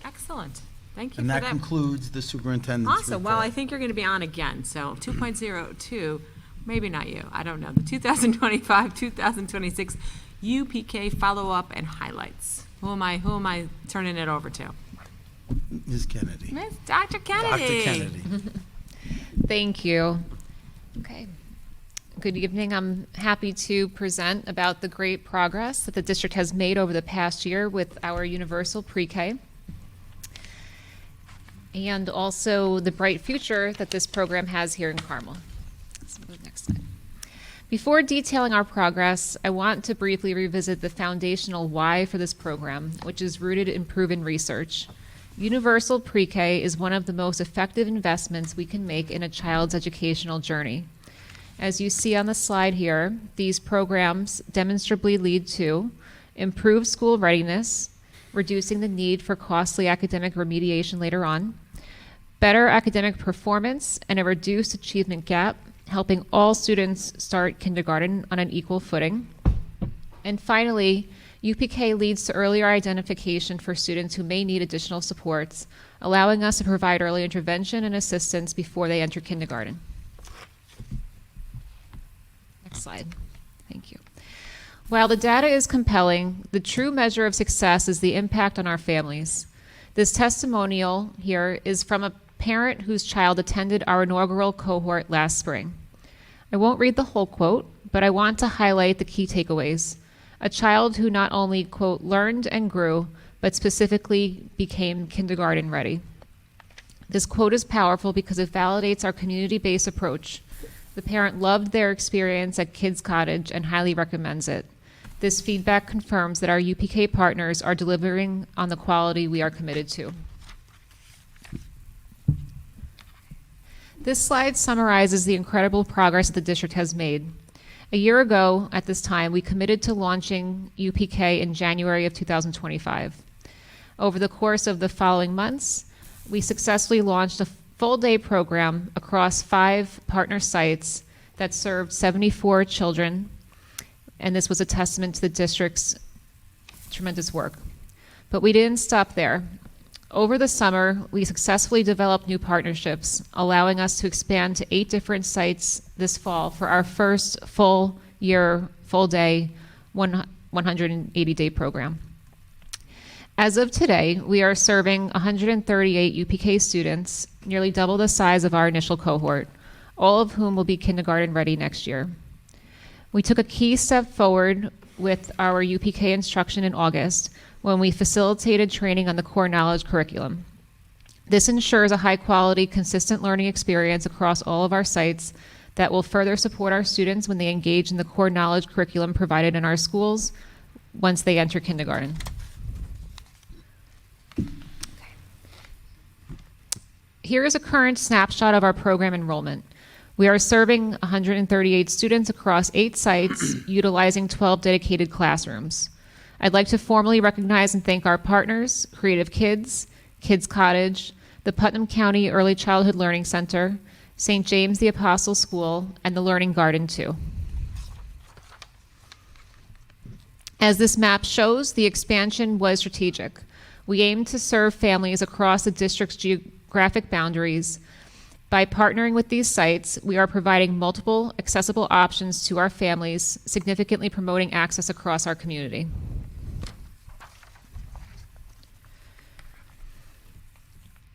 Excellent. Thank you And for that that. concludes the superintendent's Awesome. Well, I report. think you're going to be on again. So 2.02, maybe not you. I don't know. The 2025, 2026 UPK follow-up and highlights. Who am I turning it over to? Ms. Kennedy. Miss Dr. Kennedy. Dr. Kennedy. Thank you. Okay. Good evening. I'm happy to present about the great progress that the district has made over the past year with our universal pre-K, and also the bright future that this program has here in Carmel. Let's move to the next slide. Before detailing our progress, I want to briefly revisit the foundational why for this program, which is rooted in proven research. Universal pre-K is one of the most effective investments we can make in a child's educational journey. As you see on the slide here, these programs demonstrably lead to improved school readiness, reducing the need for costly academic remediation later on, better academic performance, and a reduced achievement gap, helping all students start kindergarten on an equal footing. And finally, UPK leads to earlier identification for students who may need additional supports, allowing us to provide early intervention and assistance before they enter kindergarten. Next slide. Thank you. While the data is compelling, the true measure of success is the impact on our families. This testimonial here is from a parent whose child attended our inaugural cohort last spring. I won't read the whole quote, but I want to highlight the key takeaways. A child who not only, quote, learned and grew, but specifically became kindergarten ready. This quote is powerful because it validates our community-based approach. The parent loved their experience at Kids Cottage and highly recommends it. This feedback confirms that our UPK partners are delivering on the quality we are committed to. This slide summarizes the incredible progress the district has made. A year ago, at this time, we committed to launching UPK in January of 2025. Over the course of the following months, we successfully launched a full-day program across 5 partner sites that served 74 children, and this was a testament to the district's tremendous work. But we didn't stop there. Over the summer, we successfully developed new partnerships, allowing us to expand to 8 different sites this fall for our first full year, full day, 180-day program. As of today, we are serving 138 UPK students, nearly double the size of our initial cohort, all of whom will be kindergarten ready next year. We took a key step forward with our UPK instruction in August when we facilitated training on the core knowledge curriculum. This ensures a high-quality, consistent learning experience across all of our sites that will further support our students when they engage in the core knowledge curriculum provided in our schools once they enter kindergarten. Here is a current snapshot of our program enrollment. We are serving 138 students across 8 sites, utilizing 12 dedicated classrooms. I'd like to formally recognize and thank our partners, Creative Kids, Kids Cottage, the Putnam County Early Childhood Learning Center, St. James the Apostle School, and the Learning Garden too. As this map shows, the expansion was strategic. We aim to serve families across the district's geographic boundaries. By partnering with these sites, we are providing multiple accessible options to our families, significantly promoting access across our community.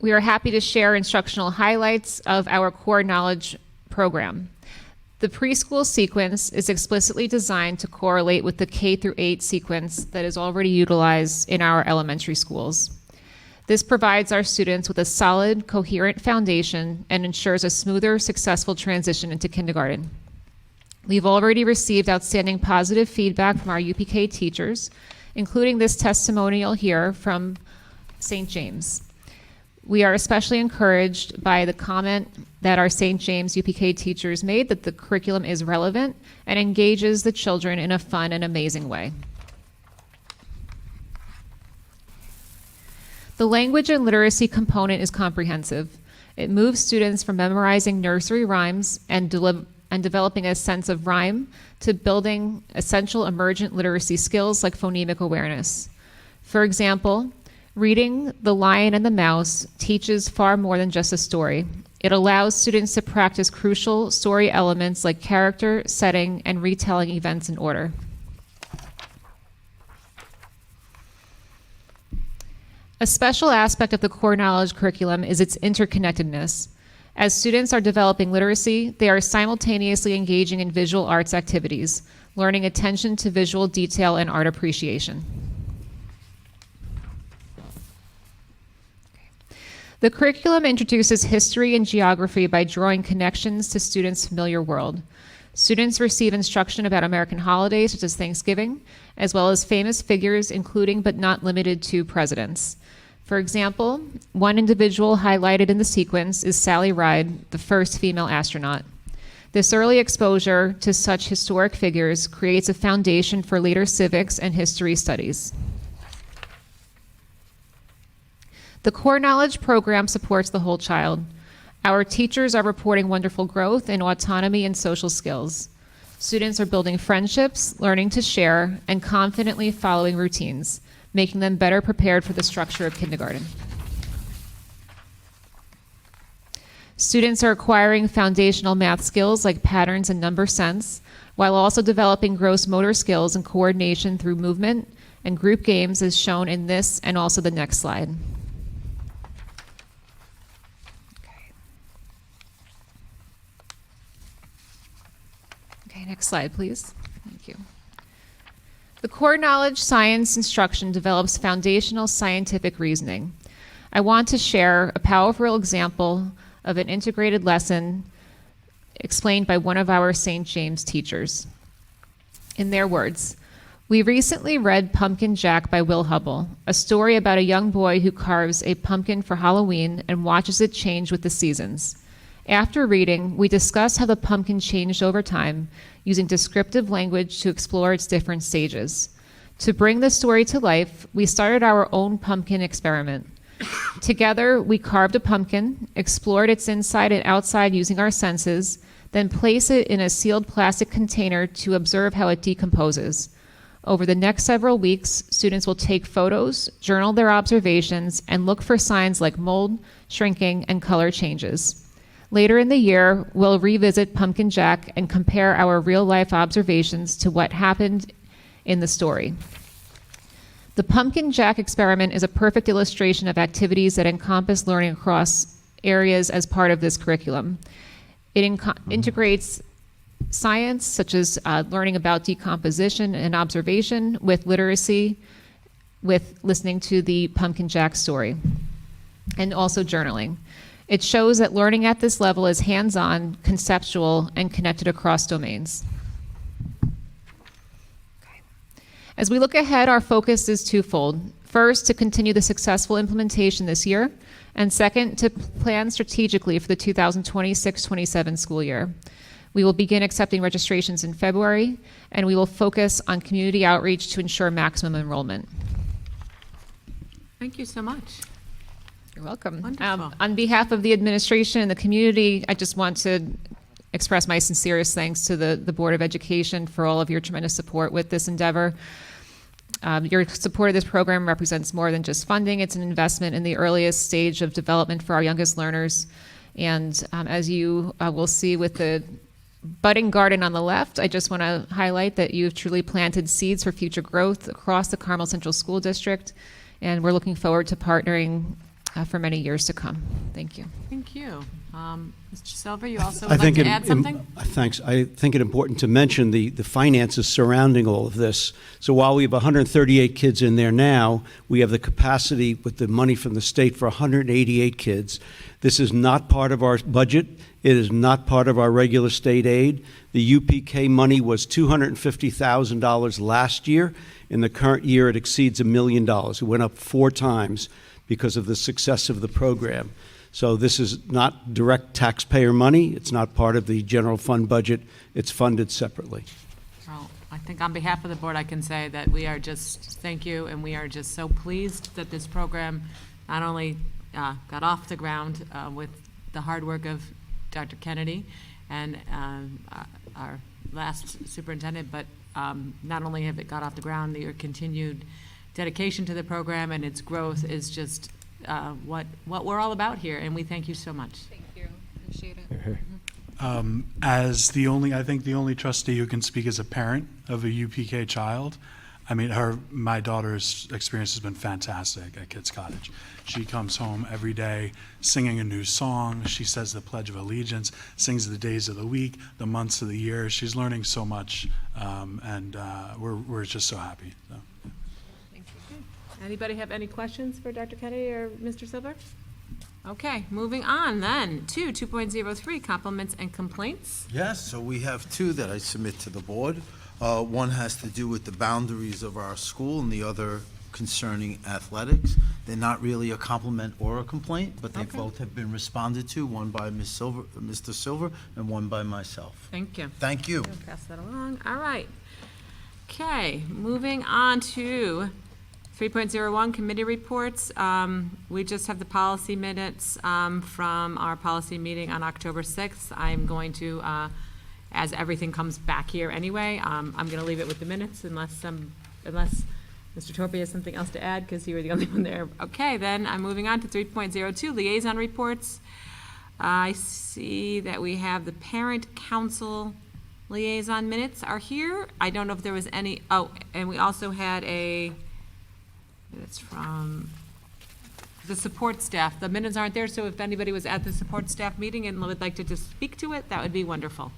We are happy to share instructional highlights of our core knowledge program. The preschool sequence is explicitly designed to correlate with the K-8 sequence that is already utilized in our elementary schools. This provides our students with a solid, coherent foundation and ensures a smoother, successful transition into kindergarten. We've already received outstanding positive feedback from our UPK teachers, including this testimonial here from St. James. We are especially encouraged by the comment that our St. James UPK teachers made that the curriculum is relevant and engages the children in a fun and amazing way. The language and literacy component is comprehensive. It moves students from memorizing nursery rhymes and developing a sense of rhyme to building essential emergent literacy skills like phonemic awareness. For example, reading The Lion and the Mouse teaches far more than just a story. It allows students to practice crucial story elements like character, setting, and retelling events in order. A special aspect of the core knowledge curriculum is its interconnectedness. As students are developing literacy, they are simultaneously engaging in visual arts activities, learning attention to visual detail and art appreciation. The curriculum introduces history and geography by drawing connections to students' familiar world. Students receive instruction about American holidays such as Thanksgiving, as well as famous figures including but not limited to presidents. For example, one individual highlighted in the sequence is Sally Ride, the first female astronaut. This early exposure to such historic figures creates a foundation for later civics and history studies. The core knowledge program supports the whole child. Our teachers are reporting wonderful growth in autonomy and social skills. Students are building friendships, learning to share, and confidently following routines, making them better prepared for the structure of kindergarten. Students are acquiring foundational math skills like patterns and number sense, while also developing gross motor skills and coordination through movement and group games as shown in this and also the next slide. Next slide, please. Thank you. The core knowledge science instruction develops foundational scientific reasoning. I want to share a powerful example of an integrated lesson explained by one of our St. James teachers. In their words, we recently read Pumpkin Jack by Will Hubble, a story about a young boy who carves a pumpkin for Halloween and watches it change with the seasons. After reading, we discussed how the pumpkin changed over time, using descriptive language to explore its different stages. To bring the story to life, we started our own pumpkin experiment. Together, we carved a pumpkin, explored its inside and outside using our senses, then placed it in a sealed plastic container to observe how it decomposes. Over the next several weeks, students will take photos, journal their observations, and look for signs like mold, shrinking, and color changes. Later in the year, we'll revisit Pumpkin Jack and compare our real-life observations to what happened in the story. The Pumpkin Jack experiment is a perfect illustration of activities that encompass learning across areas as part of this curriculum. It integrates science, such as learning about decomposition and observation, with literacy, with listening to the Pumpkin Jack story, and also journaling. It shows that learning at this level is hands-on, conceptual, and connected across domains. As we look ahead, our focus is twofold. First, to continue the successful implementation this year, and second, to plan strategically for the 2026-27 school year. We will begin accepting registrations in February, and we will focus on community outreach to ensure maximum enrollment. Thank you so much. You're welcome. Wonderful. On behalf of the administration and the community, I just want to express my sincerest thanks to the Board of Education for all of your tremendous support with this endeavor. Your support of this program represents more than just funding. It's an investment in the earliest stage of development for our youngest learners. And as you will see with the budding garden on the left, I just want to highlight that you've truly planted seeds for future growth across the Carmel Central School District. And we're looking forward to partnering for many years to come. Thank you. Thank you. Mr. Silver, you also I would like think to add something? Thanks. I think it important to mention the finances surrounding all of this. So while we have 138 kids in there now, we have the capacity with the money from the state for 188 kids. This is not part of our budget. It is not part of our regular state aid. The UPK money was $250,000 last year. In the current year, it exceeds $1 million. It went up 4 times because of the success of the program. So this is not direct taxpayer money. It's not part of the general fund budget. It's funded separately. Well, I think on behalf of the board, I can say that we are just, thank you, and we are just so pleased that this program not only got off the ground with the hard work of Dr. Kennedy and our last superintendent, but not only have it got off the ground, your continued dedication to the program and its growth is just what we're all about here, and we thank you so much. Thank you. Appreciate it. As I think the only trustee who can speak as a parent of a UPK child, I mean, my daughter's experience has been fantastic at Kids Cottage. She comes home every day singing a new song. She says the Pledge of Allegiance, sings the days of the week, the months of the year. She's learning so much, and we're just so happy. So. Anybody have any questions for Dr. Kennedy or Mr. Silver? Okay, moving on then to 2.03, compliments and complaints. Yes, so we have 2 that I submit to the board. One has to do with the boundaries of our school and the other concerning athletics. They're not really a compliment or a complaint, but they both have been responded to, one by Mr. Silver and one by myself. Thank you. Thank you. We'll pass that along. All right. Okay, moving on to 3.01, committee reports. We just have the policy minutes from our policy meeting on October 6th. I'm going to, as everything comes back here anyway, I'm going to leave it with the minutes unless Mr. Torpy has something else to add, because you were the only one there. Okay, then I'm moving on to 3.02, liaison reports. I see that we have the parent council liaison minutes are here. I don't know if there was any, and we also had it's from the support staff. The minutes aren't there, so if anybody was at the support staff meeting and would like to just speak to it, that would be wonderful.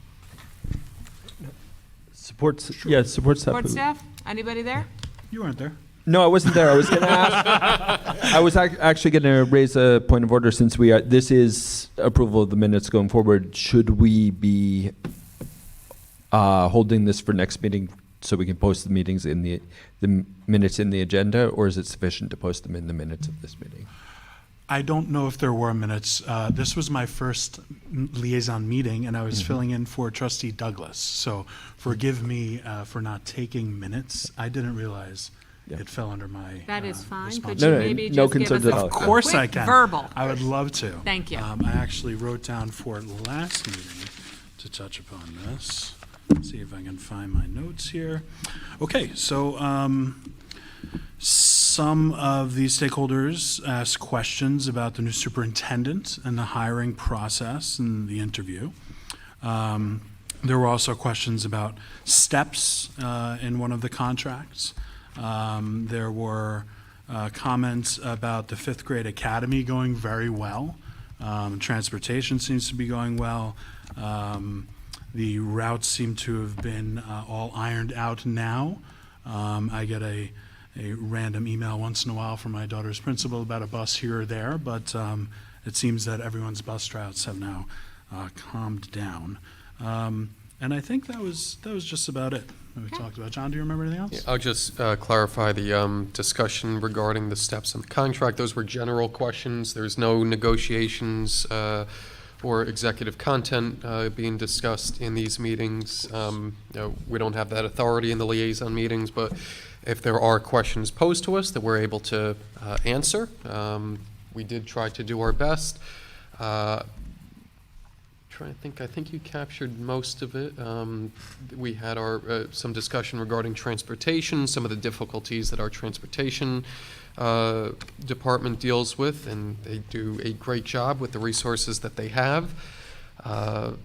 Support staff. Support staff, anybody there? You weren't there. No, I wasn't there. I was going to ask. I was actually going to raise a point of order, since this is approval of the minutes going forward. Should we be holding this for next meeting so we can post the meetings in the minutes in the agenda, or is it sufficient to post them in the minutes of this meeting? I don't know if there were minutes. This was my first liaison meeting, and I was filling in for Trustee Douglas. So forgive me for not taking minutes. I didn't realize it fell under my That is fine. Could responsibility. you maybe no just give concerns us at all. a Of course I quick can. verbal? I would love to. Thank you. I actually wrote down for last meeting to touch upon this. See if I can find my notes here. Okay, so some of the stakeholders asked questions about the new superintendent and the hiring process and the interview. There were also questions about steps in one of the contracts. There were comments about the 5th grade academy going very well. Transportation seems to be going well. The routes seem to have been all ironed out now. I get a random email once in a while from my daughter's principal about a bus here or there, but it seems that everyone's bus routes have now calmed down. And I think that was just about it that we talked about. John, do you remember anything else? I'll just clarify the discussion regarding the steps in the contract. Those were general questions. There's no negotiations or executive content being discussed in these meetings. We don't have that authority in the liaison meetings, but if there are questions posed to us that we're able to answer, we did try to do our best. I think you captured most of it. We had some discussion regarding transportation, some of the difficulties that our transportation department deals with, and they do a great job with the resources that they have. But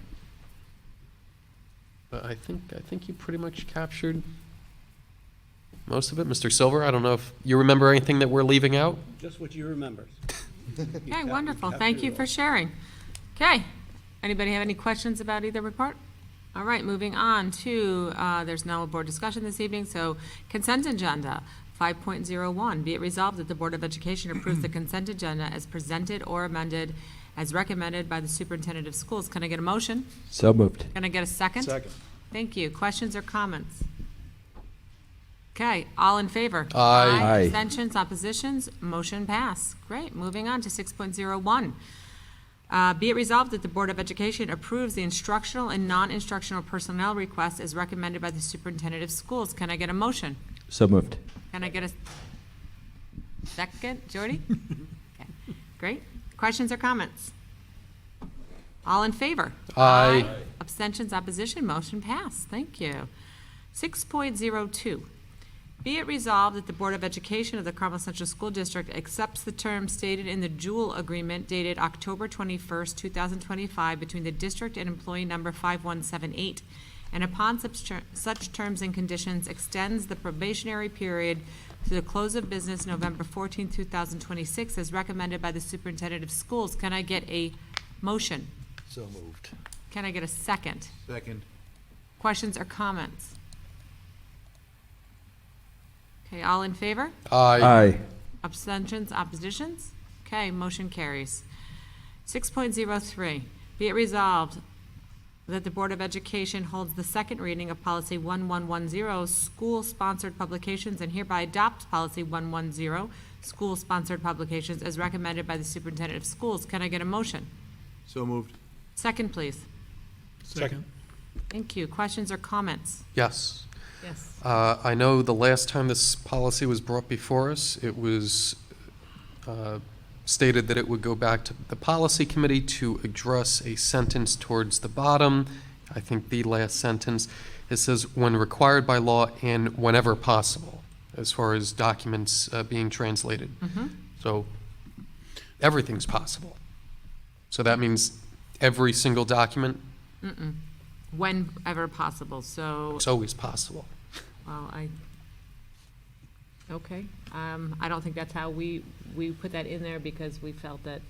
I think you pretty much captured most of it. Mr. Silver, I don't know if you remember anything that we're leaving out? Just what you remember. Okay, wonderful. Thank you for sharing. Okay. Anybody have any questions about either report? All right, moving on to, there's no board discussion this evening, so consent agenda. 5.01, be it resolved that the Board of Education approves the consent agenda as presented or amended as recommended by the superintendent of schools. Can I get a motion? So moved. Can I get a second? Second. Thank you. Questions or comments? Okay, all in favor? Aye. Aye. Abstentions, oppositions, motion pass. Great, moving on to 6.01. Be it resolved that the Board of Education approves the instructional and non-instructional personnel requests as recommended by the superintendent of schools. Can I get a motion? So moved. Can I get a second, Jody? Okay, great. Questions or comments? All in favor? Aye. Abstentions, opposition, motion passed. Thank you. 6.02. Be it resolved that the Board of Education of the Carmel Central School District accepts the terms stated in the Jewel Agreement dated October 21st, 2025 between the district and employee number 5178, and upon such terms and conditions extends the probationary period to the close of business November 14th, 2026, as recommended by the superintendent of schools. Can I get a motion? So moved. Can I get a second? Second. Questions or comments? Okay, all in favor? Aye. Aye. Abstentions, oppositions? Okay, motion carries. 6.03, be it resolved that the Board of Education holds the second reading of Policy 1110, School-Sponsored Publications, and hereby adopts Policy 110, School-Sponsored Publications, as recommended by the Superintendent of Schools. Can I get a motion? So moved. Second, please. Second. Thank you. Questions or comments? Yes. Yes. I know the last time this policy was brought before us, it was stated that it would go back to the policy committee to address a sentence towards the bottom. I think the last sentence, it says, when required by law and whenever possible, as far as documents being translated. So everything's possible. So that means every single document, Whenever possible, so, it's always possible. well, okay. I don't think that's how we put that in there because we felt that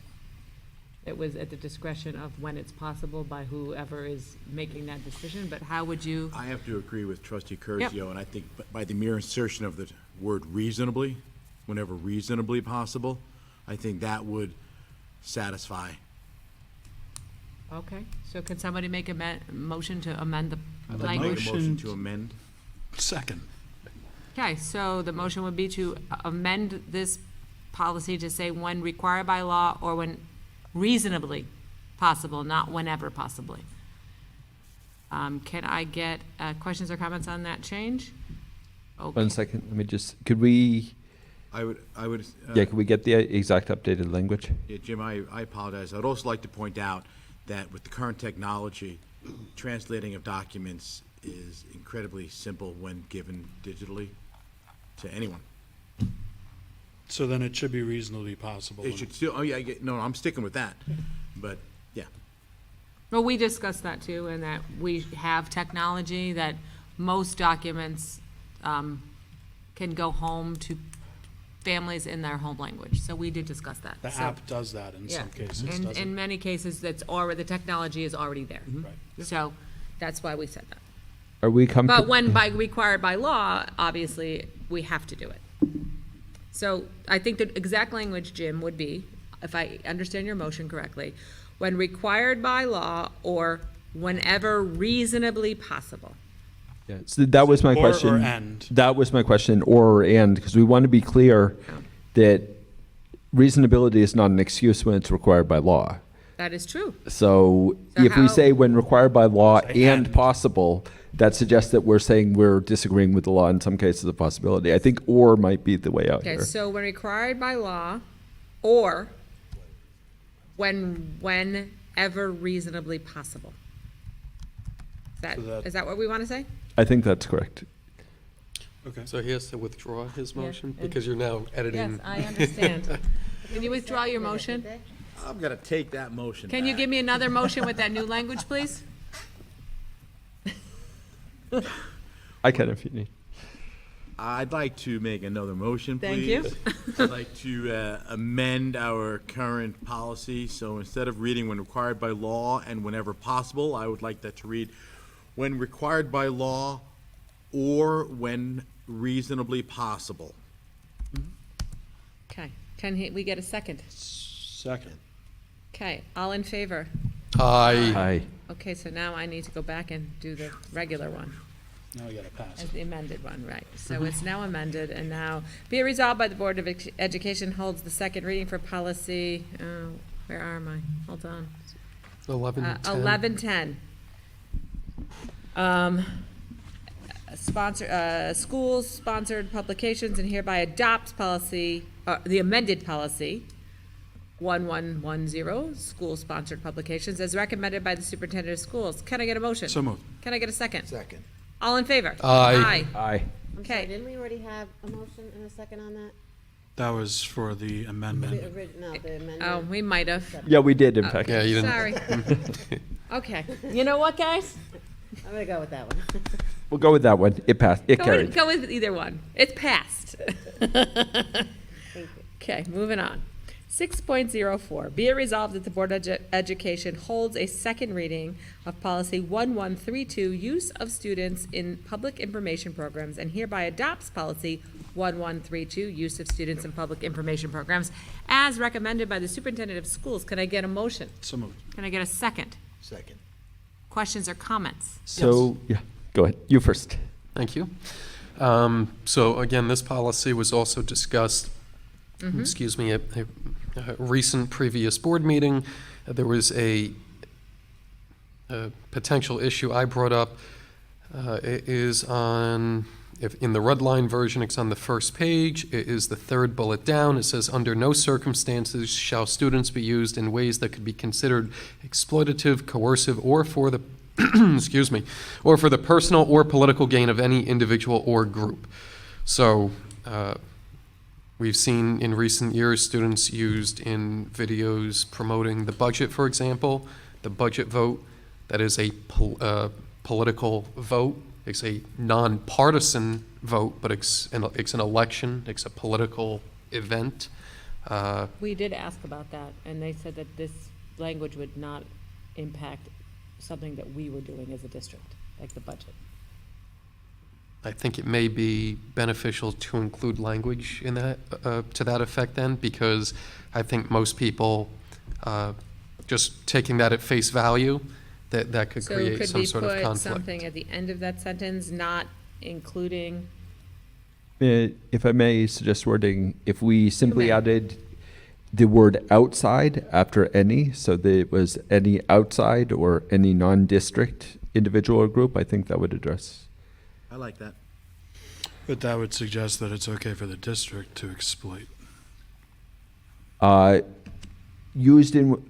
it was at the discretion of when it's possible by whoever is making that decision, but how would you? I have to agree with Trustee Curzio, and I think by the mere insertion of the word reasonably, whenever reasonably possible, I think that would satisfy. Okay, so can somebody make a motion to amend the I'd like to make a language? motion to amend. Second. Okay, so the motion would be to amend this policy to say when required by law or when reasonably possible, not whenever possibly. Can I get questions or comments on that change? Okay. 1 second, let me just, could we, I would, could we get the exact updated language? yeah, Jim, I apologize. I'd also like to point out that with the current technology, translating of documents is incredibly simple when given digitally to anyone. So then it should be reasonably possible. It should still, oh yeah, no, I'm sticking with that, but, yeah. Well, we discussed that too, and that we have technology that most documents can go home to families in their home language. So we did discuss that. The So- app does that in Yeah. some cases, In doesn't it? many cases, that's already, the technology is already there. Right. So That's why we said that. Are we But comfortable? when required by law, obviously, we have to do it. So I think the exact language, Jim, would be, if I understand your motion correctly, when required by law or whenever reasonably possible. Yeah, so that was my Or question. and. That was my question, or and, because we want to be clear that reasonability is not an excuse when it's required by law. That is true. So So if we how- say when required by law Say and and. possible, that suggests that we're saying we're disagreeing with the law in some cases of possibility. I think or might be the way out Okay, here. so when required by law or whenever reasonably possible. So that- Is that what we want to say? I think that's correct. Okay. So he has to withdraw his Yeah, motion and- because you're now editing. Yes, I understand. Can you withdraw your motion? I'm gonna take that motion Can you back. give me another motion with that new language, please? I can if you need. I'd like to make another motion, Thank please. you. I'd like to amend our current policy, so instead of reading when required by law and whenever possible, I would like that to read when required by law or when reasonably possible. Okay, we get a second? Second. Okay, all in favor? Aye. Aye. Okay, so now I need to go back and do the regular one. Now we gotta pass As it. the amended one, right. So it's now amended, and now, be it resolved by the Board of Education holds the second reading for policy, where are my, hold on. 11:10. 1110. Schools sponsored publications and hereby adopts policy, the amended policy, 1110, school sponsored publications, as recommended by the superintendent of schools. Can I get a motion? So moved. Can I get a second? Second. All in favor? Aye. Aye. I'm sorry, Okay. didn't we already have a motion and a second on that? That was for the amendment. No, the amendment. Oh, we might have. Yeah, we did, in fact. Yeah, you didn't. Sorry. Okay. You know what, guys? I'm gonna go with that one. We'll go with that one. It passed. It carried. Go with either one. It's passed. Okay, moving on. 6.04, be it resolved that the Board of Education holds a second reading of policy 1132, use of students in public information programs, and hereby adopts policy 1132, use of students in public information programs, as recommended by the superintendent of schools. Can I get a motion? So moved. Can I get a second? Second. Questions or comments? So, yeah, go ahead. You first. Thank you. So again, this policy was also discussed, excuse me, at a recent previous board meeting. There was a potential issue I brought up. It is on, if in the red line version, it's on the first page. It is the third bullet down. It says, under no circumstances shall students be used in ways that could be considered exploitative, coercive, or for the excuse me, or for the personal or political gain of any individual or group. So we've seen in recent years students used in videos promoting the budget, for example, the budget vote. That is a political vote. It's a nonpartisan vote, but it's an election. It's a political event. We did ask about that, and they said that this language would not impact something that we were doing as a district, like the budget. I think it may be beneficial to include language in that, to that effect then, because I think most people, just taking that at face value, that could So create could some we sort of put conflict. something at the end of that sentence, not including, If I may suggest wording, if we simply may. added the word outside after any, so that it was any outside or any non-district individual or group, I think that would address. I like that. But that would suggest that it's okay for the district to exploit. Used in,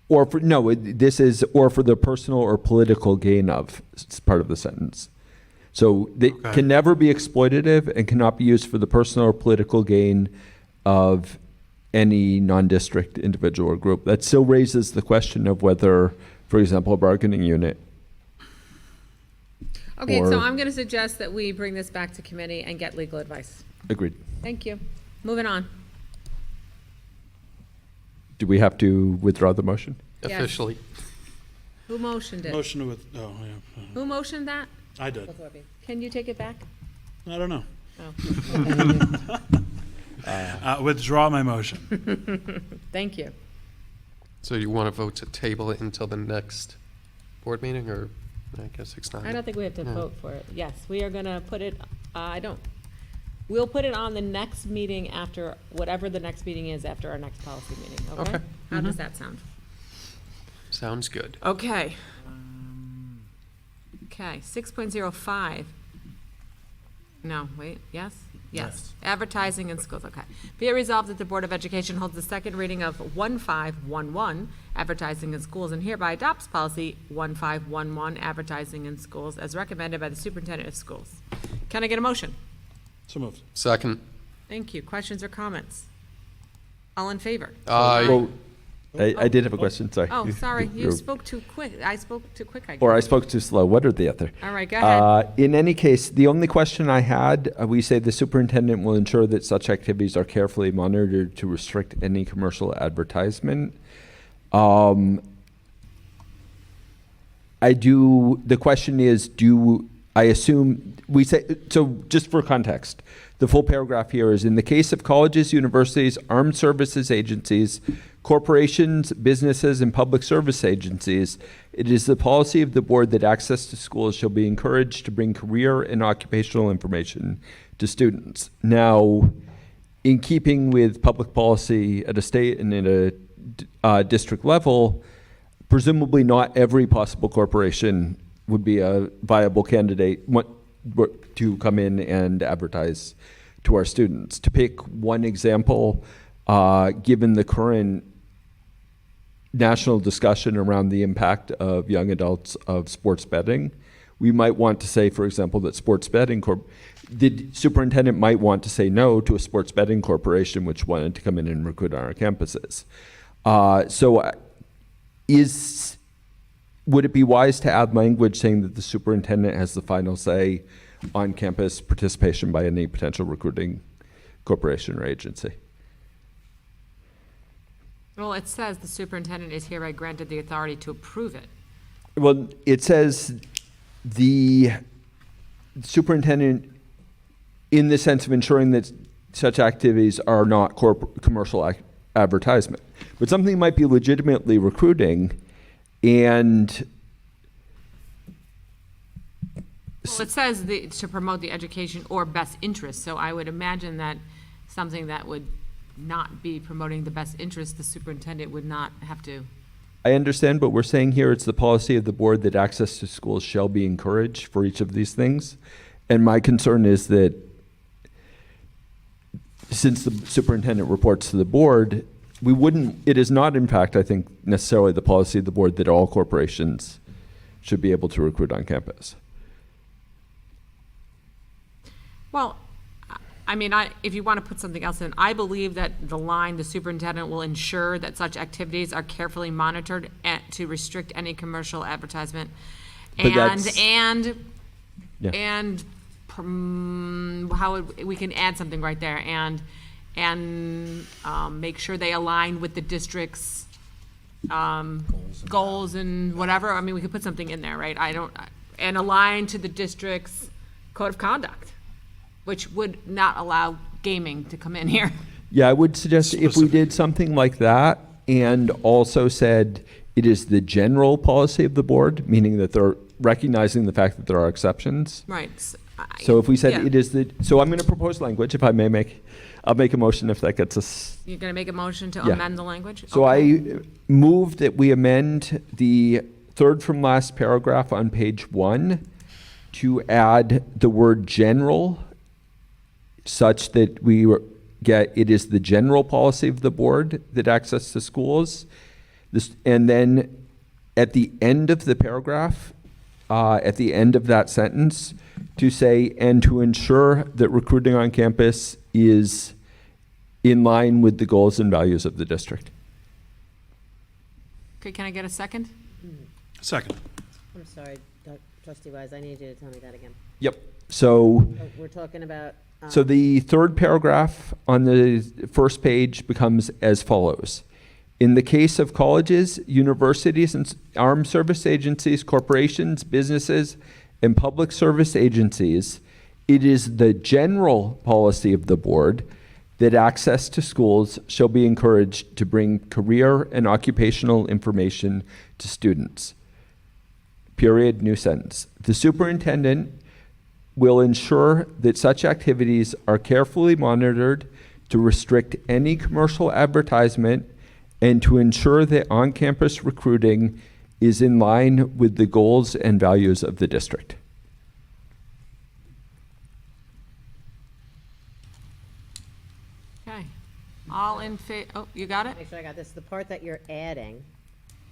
or for, no, this is, or for the personal or political gain of, it's part of the sentence. So they Okay. can never be exploitative and cannot be used for the personal or political gain of any non-district individual or group. That still raises the question of whether, for example, a bargaining unit. okay, so Or- I'm gonna suggest that we bring this back to committee and get legal advice. Agreed. Thank you. Moving on. Do we have to withdraw the motion? Yes. Officially. Who motioned it? Motion with, oh, yeah. Who motioned that? I did. Can you take it back? I don't know. Oh. Withdraw my motion. Thank you. So you want to vote to table it until the next board meeting, or I guess it's not? I don't think we have to Yeah. vote for it. Yes, we are gonna put it, we'll put it on the next meeting after, whatever the next meeting is after our next policy meeting, okay? Okay. How does that sound? Sounds good. Okay. Okay, 6.05. No, wait, yes? Yes. Advertising in schools, okay. Be it resolved that the Board of Education holds the second reading of 1511, advertising in schools, and hereby adopts policy 1511, advertising in schools, as recommended by the superintendent of schools. Can I get a motion? So moved. Second. Thank you. Questions or comments? All in favor? Aye. Well, I did have a question, sorry. Oh, sorry, you You're- spoke too quick. I spoke too quick, I guess. Or I spoke too slow, one or the other. All right, go ahead. In any case, the only question I had, we say the superintendent will ensure that such activities are carefully monitored to restrict any commercial advertisement. The question is, I assume, we say, so just for context, the full paragraph here is, in the case of colleges, universities, armed services agencies, corporations, businesses, and public service agencies, it is the policy of the board that access to schools shall be encouraged to bring career and occupational information to students. Now, in keeping with public policy at a state and at a district level, presumably not every possible corporation would be a viable candidate to come in and advertise to our students. To pick one example, given the current national discussion around the impact of young adults of sports betting, we might want to say, for example, that the superintendent might want to say no to a sports betting corporation which wanted to come in and recruit on our campuses. Would it be wise to add language saying that the superintendent has the final say on campus participation by any potential recruiting corporation or agency? Well, it says the superintendent is hereby granted the authority to approve it. Well, it says the superintendent, in the sense of ensuring that such activities are not commercial advertisement. But something might be legitimately recruiting, and Well, it says to promote the education or best interest, so I would imagine that something that would not be promoting the best interest, the superintendent would not have to. I understand, but we're saying here it's the policy of the board that access to schools shall be encouraged for each of these things. And my concern is that since the superintendent reports to the board, it is not, in fact, I think, necessarily the policy of the board that all corporations should be able to recruit on campus. Well, I mean, if you want to put something else in, I believe that the line, the superintendent will ensure that such activities are carefully monitored to restrict any commercial advertisement. But that's- We can add something right there, and make sure they align with the district's goals and whatever. I mean, we could put something in there, right? And align to the district's code of conduct, which would not allow gaming to come in here. Yeah, I would suggest if we did something like that and also said it is the general policy of the board, meaning that they're recognizing the fact that there are exceptions. Right. So if we said Yeah. it is so I'm going to propose language, if I may I'll make a motion if that gets us. You're going to make a motion to Yeah. amend the language? So Okay. I move that we amend the third from last paragraph on page 1 to add the word general such that we get, it is the general policy of the board that access to schools. And then at the end of the paragraph, at the end of that sentence, to say, and to ensure that recruiting on campus is in line with the goals and values of the district. Okay, can I get a second? Second. I'm sorry, Trustee Wise, I need you to tell me that again. Yep. So We're talking about. the third paragraph on the first page becomes as follows. In the case of colleges, universities, and armed service agencies, corporations, businesses, and public service agencies, it is the general policy of the board that access to schools shall be encouraged to bring career and occupational information to students. Period, new sentence. The superintendent will ensure that such activities are carefully monitored to restrict any commercial advertisement and to ensure that on-campus recruiting is in line with the goals and values of the district. Okay. All in oh, you got it? Make sure I got this. The part that you're adding,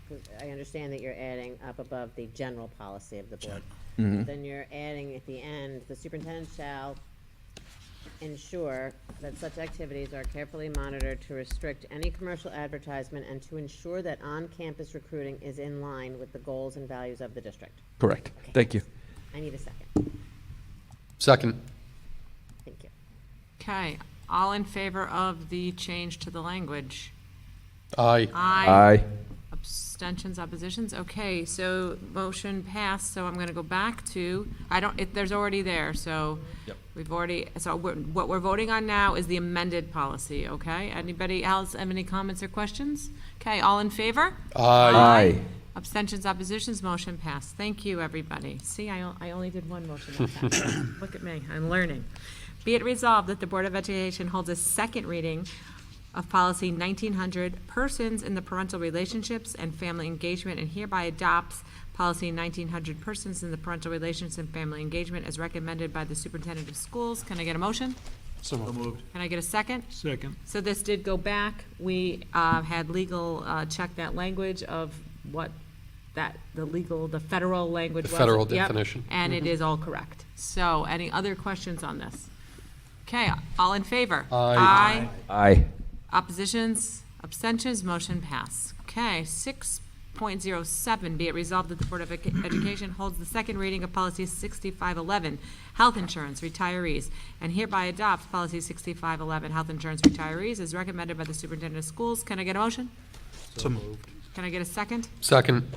'cause I understand that you're adding up above the general policy of the board. Then you're adding at the end, the superintendent shall ensure that such activities are carefully monitored to restrict any commercial advertisement and to ensure that on-campus recruiting is in line with the goals and values of the district. Correct. Okay. Thank you. I need a second. Second. Thank you. Okay. All in favor of the change to the language? Aye. Aye. Abstentions, oppositions? Okay, so motion passed, so I'm gonna go back to, there's already there, so. Yep. We've already, so what we're voting on now is the amended policy, okay? Anybody else have any comments or questions? Okay, all in favor? Aye. Abstentions, oppositions, motion passed. Thank you, everybody. See, I only did one motion that time. Look at me, I'm learning. Be it resolved that the Board of Education holds a second reading of policy 1900, persons in the parental relationships and family engagement, and hereby adopts policy 1900, persons in the parental relations and family engagement, as recommended by the superintendent of schools. Can I get a motion? So moved. Can I get a second? Second. So this did go back. We had legal check that language of what the federal language was. The federal Yep, definition. and it is all correct. So any other questions on this? Okay, all in favor? Aye. Aye. Oppositions, abstentions, motion pass. Okay, 6.07, be it resolved that the Board of Education holds the second reading of policy 6511, health insurance retirees, and hereby adopts policy 6511, health insurance retirees, as recommended by the superintendent of schools. Can I get a motion? So moved. Can I get a second? Second.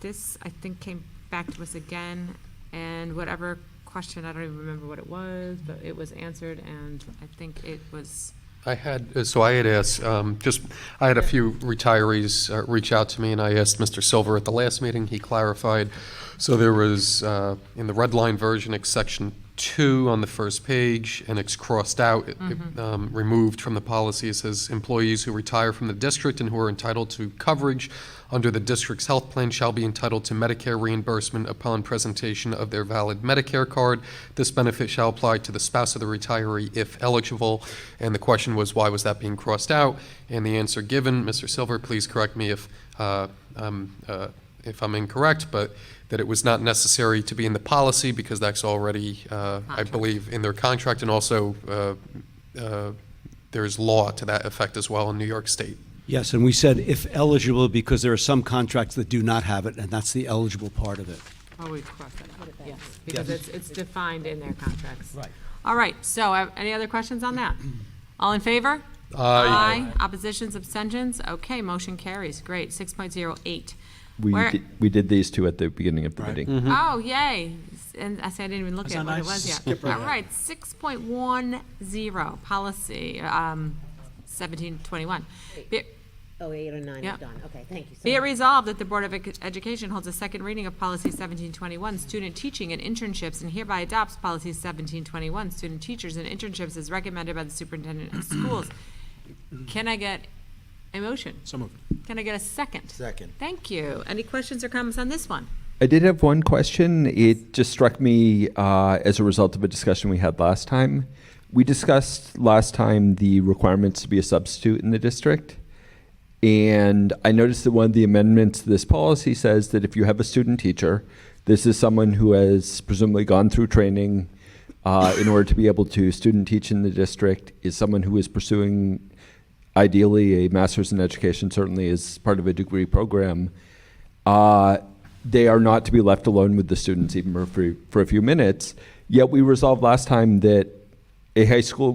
This, I think, came back to us again, and whatever question, I don't even remember what it was, but it was answered, and I think it was. I had asked, I had a few retirees reach out to me, and I asked Mr. Silver at the last meeting, he clarified. So there was, in the red line version, it's section 2 on the first page, and it's crossed out, removed from the policy. It says, employees who retire from the district and who are entitled to coverage under the district's health plan shall be entitled to Medicare reimbursement upon presentation of their valid Medicare card. This benefit shall apply to the spouse of the retiree if eligible. And the question was, why was that being crossed out? And the answer given, Mr. Silver, please correct me if I'm incorrect, but that it was not necessary to be in the policy because that's already, I believe, in their contract, and also there's law to that effect as well in New York State. Yes, and we said if eligible, because there are some contracts that do not have it, and that's the eligible part of it. Oh, we crossed that out, yes, because it's defined in their contracts. Right. All right, so any other questions on that? All in favor? Aye. Oppositions, abstentions? Okay, motion carries. Great. 6.08. We did these two at the beginning of the meeting. Oh, yay. And I said I didn't even look at what it was yet. All right, 6.10, policy 1721. Oh, 8 or 9 Yeah. are done. Okay, thank you. Be it Sorry. resolved that the Board of Education holds a second reading of policy 1721, student teaching and internships, and hereby adopts policy 1721, student teachers and internships, as recommended by the superintendent of schools. Can I get a motion? So moved. Can I get a second? Second. Thank you. Any questions or comments on this one? I did have one question. It just struck me as a result of a discussion we had last time. We discussed last time the requirements to be a substitute in the district. And I noticed that one of the amendments to this policy says that if you have a student teacher, this is someone who has presumably gone through training in order to be able to student teach in the district, is someone who is pursuing ideally a master's in education, certainly as part of a degree program. They are not to be left alone with the students even for a few minutes. Yet we resolved last time that a high school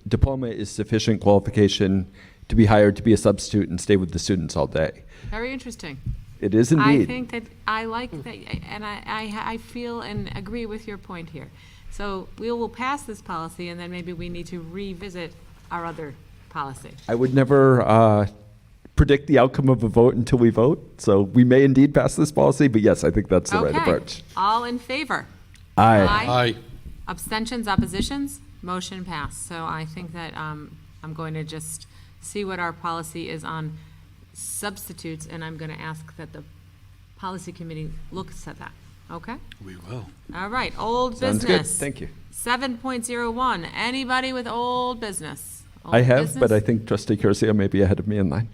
diploma is sufficient qualification to be hired to be a substitute and stay with the students all day. Very interesting. It is I indeed. think that, I like that, and I feel and agree with your point here. So we will pass this policy, and then maybe we need to revisit our other policy. I would never predict the outcome of a vote until we vote, so we may indeed pass this policy, but yes, I think that's the right Okay. approach. All in favor? Aye. Aye. Abstentions, oppositions, motion passed. So I think that I'm going to just see what our policy is on substitutes, and I'm going to ask that the policy committee looks at that, okay? We will. All right, old Sounds good, business. thank you. 7.01, anybody with old business? I Old have, but I business? think Trustee Curcio may be ahead of me in line.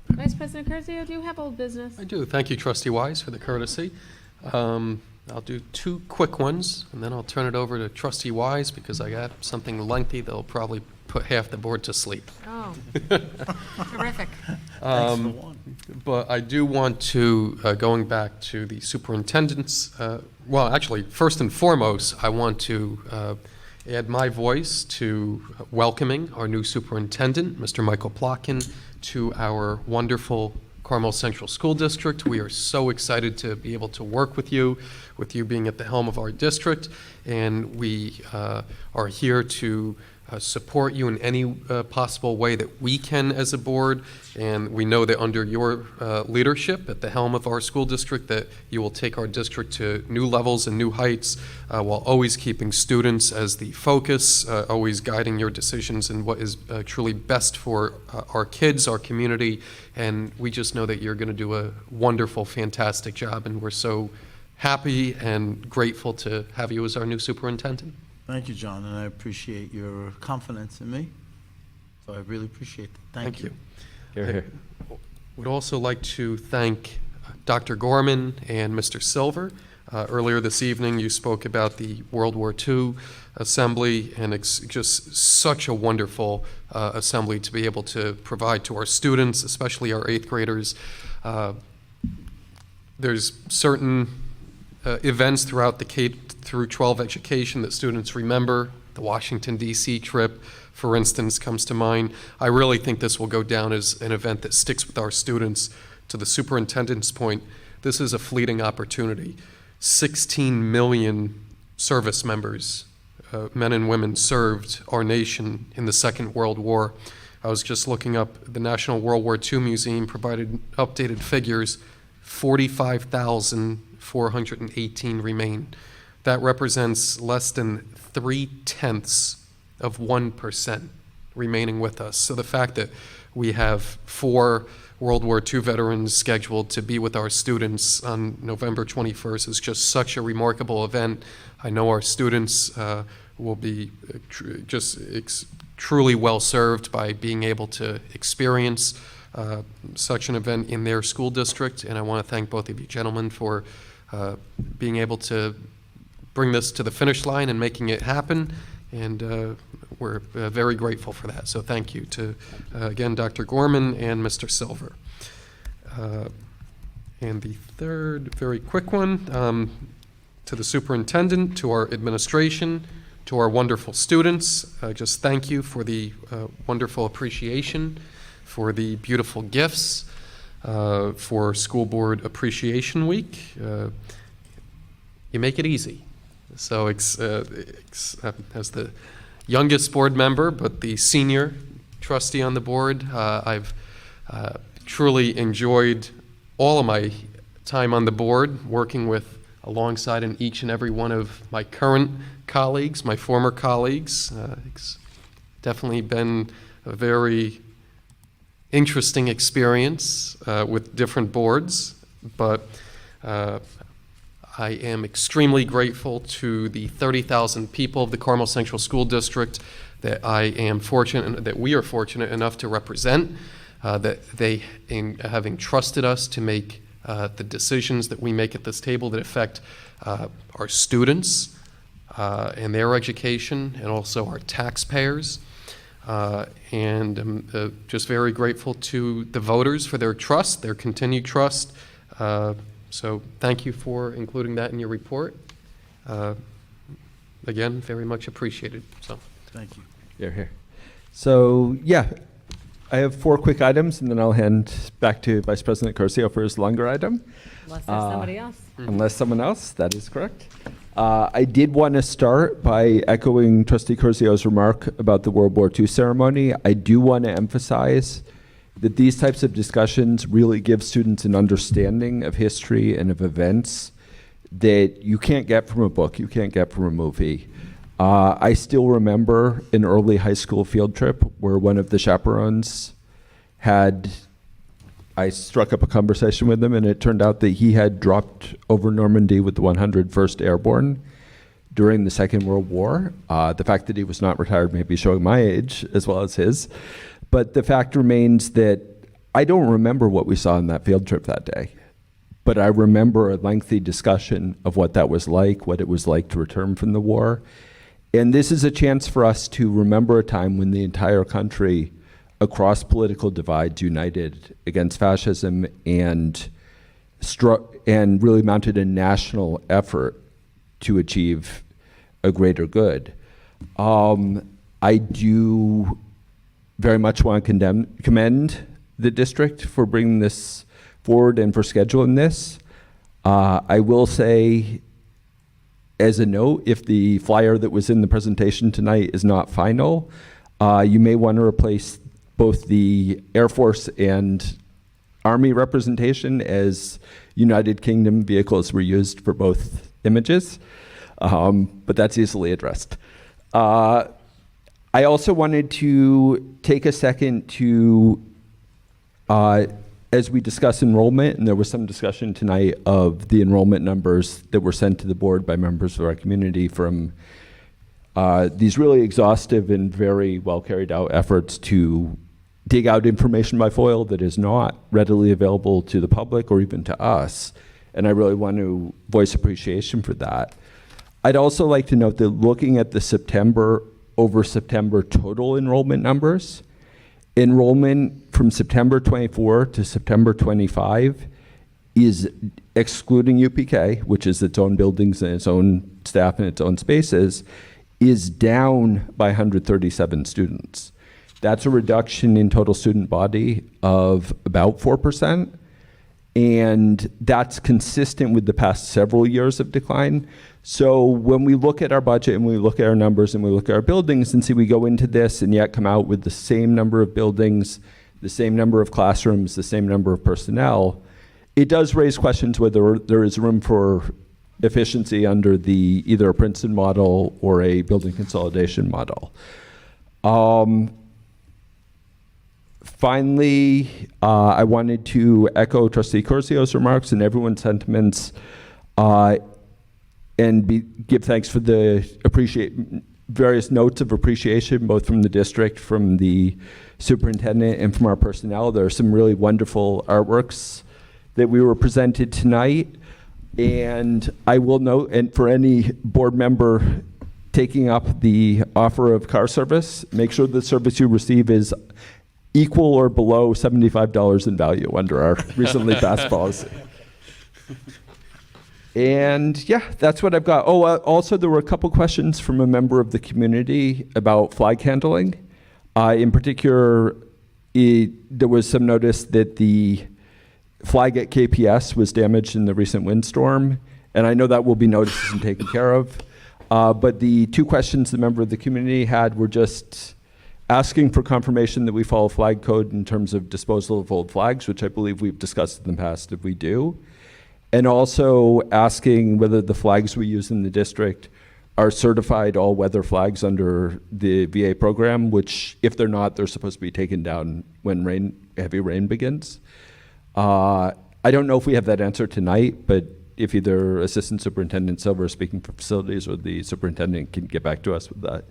Vice President Curzio, do you have old business? I do. Thank you, Trustee Wise, for the courtesy. I'll do two quick ones, and then I'll turn it over to Trustee Wise, because I got something lengthy that'll probably put half the board to sleep. Oh, terrific. But I do want to, going back to the superintendent's, well, actually, first and foremost, I want to add my voice to welcoming our new superintendent, Mr. Michael Plotkin, to our wonderful Carmel Central School District. We are so excited to be able to work with you being at the helm of our district, and we are here to support you in any possible way that we can as a board, and we know that under your leadership at the helm of our school district that you will take our district to new levels and new heights while always keeping students as the focus, always guiding your decisions in what is truly best for our kids, our community, and we just know that you're going to do a wonderful, fantastic job, and we're so happy and grateful to have you as our new superintendent. Thank you, John, and I appreciate your confidence in me. So I really appreciate that. Thank you. Here, here. Would also like to thank Dr. Gorman and Mr. Silver. Earlier this evening, you spoke about the World War II assembly, and it's just such a wonderful assembly to be able to provide to our students, especially our 8th graders. There's certain events throughout the K through 12 education that students remember. The Washington, D.C. trip, for instance, comes to mind. I really think this will go down as an event that sticks with our students. To the superintendent's point, this is a fleeting opportunity. 16 million service members, men and women, served our nation in the Second World War. I was just looking up, the National World War II Museum provided updated figures. 45,418 remain. That represents less than 0.3% remaining with us. So the fact that we have 4 World War II veterans scheduled to be with our students on November 21st is just such a remarkable event. I know our students will be truly well served by being able to experience such an event in their school district, and I want to thank both of you gentlemen for being able to bring this to the finish line and making it happen, and we're very grateful for that. So thank you to, again, Dr. Gorman and Mr. Silver. And the third, very quick one, to the superintendent, to our administration, to our wonderful students, just thank you for the wonderful appreciation, for the beautiful gifts, for School Board Appreciation Week. You make it easy. So as the youngest board member, but the senior trustee on the board, I've truly enjoyed all of my time on the board, working with alongside in each and every one of my current colleagues, my former colleagues. It's definitely been a very interesting experience with different boards, but I am extremely grateful to the 30,000 people of the Carmel Central School District that I am fortunate, that we are fortunate enough to represent, that they have entrusted us to make the decisions that we make at this table that affect our students and their education, and also our taxpayers. And I'm just very grateful to the voters for their trust, their continued trust. So thank you for including that in your report. Again, very much appreciated. So Thank you. Here, here. So, yeah, I have 4 quick items, and then I'll hand back to Vice President Curcio for his longer item. Unless there's somebody else. Unless someone else, that is correct. I did want to start by echoing Trustee Curcio's remark about the World War II ceremony. I do want to emphasize that these types of discussions really give students an understanding of history and of events that you can't get from a book, you can't get from a movie. I still remember an early high school field trip where one of the chaperones I struck up a conversation with him, and it turned out that he had dropped over Normandy with the 101st Airborne during the Second World War. The fact that he was not retired may be showing my age as well as his. But the fact remains that I don't remember what we saw on that field trip that day. But I remember a lengthy discussion of what that was like, what it was like to return from the war. And this is a chance for us to remember a time when the entire country, across political divides, united against fascism and really mounted a national effort to achieve a greater good. I do very much want to commend the district for bringing this forward and for scheduling this. I will say, as a note, if the flyer that was in the presentation tonight is not final, you may want to replace both the Air Force and Army representation, as United Kingdom vehicles were used for both images, but that's easily addressed. I also wanted to take a second to, as we discuss enrollment, and there was some discussion tonight of the enrollment numbers that were sent to the board by members of our community from these really exhaustive and very well carried out efforts to dig out information by FOIL that is not readily available to the public or even to us. And I really want to voice appreciation for that. I'd also like to note that looking at the September over September total enrollment numbers, enrollment from September 24 to September 25 is, excluding UPK, which is its own buildings and its own staff and its own spaces, is down by 137 students. That's a reduction in total student body of about 4%, and that's consistent with the past several years of decline. So when we look at our budget and we look at our numbers and we look at our buildings and see we go into this and yet come out with the same number of buildings, the same number of classrooms, the same number of personnel, it does raise questions whether there is room for efficiency under either a Princeton model or a building consolidation model. Finally, I wanted to echo Trustee Curcio's remarks and everyone's sentiments and give thanks for the various notes of appreciation, both from the district, from the superintendent, and from our personnel. There are some really wonderful artworks that we were presented tonight. And I will note, and for any board member taking up the offer of car service, make sure the service you receive is equal or below $75 in value under our recently passed policy. And yeah, that's what I've got. Oh, also there were a couple questions from a member of the community about flag handling. In particular, there was some notice that the flag at KPS was damaged in the recent windstorm, and I know that will be noticed and taken care of. But the 2 questions the member of the community had were just asking for confirmation that we follow flag code in terms of disposal of old flags, which I believe we've discussed in the past if we do. And also asking whether the flags we use in the district are certified all-weather flags under the VA program, which if they're not, they're supposed to be taken down when heavy rain begins. I don't know if we have that answer tonight, but if either Assistant Superintendent Silver speaking for facilities or the superintendent can get back to us with that,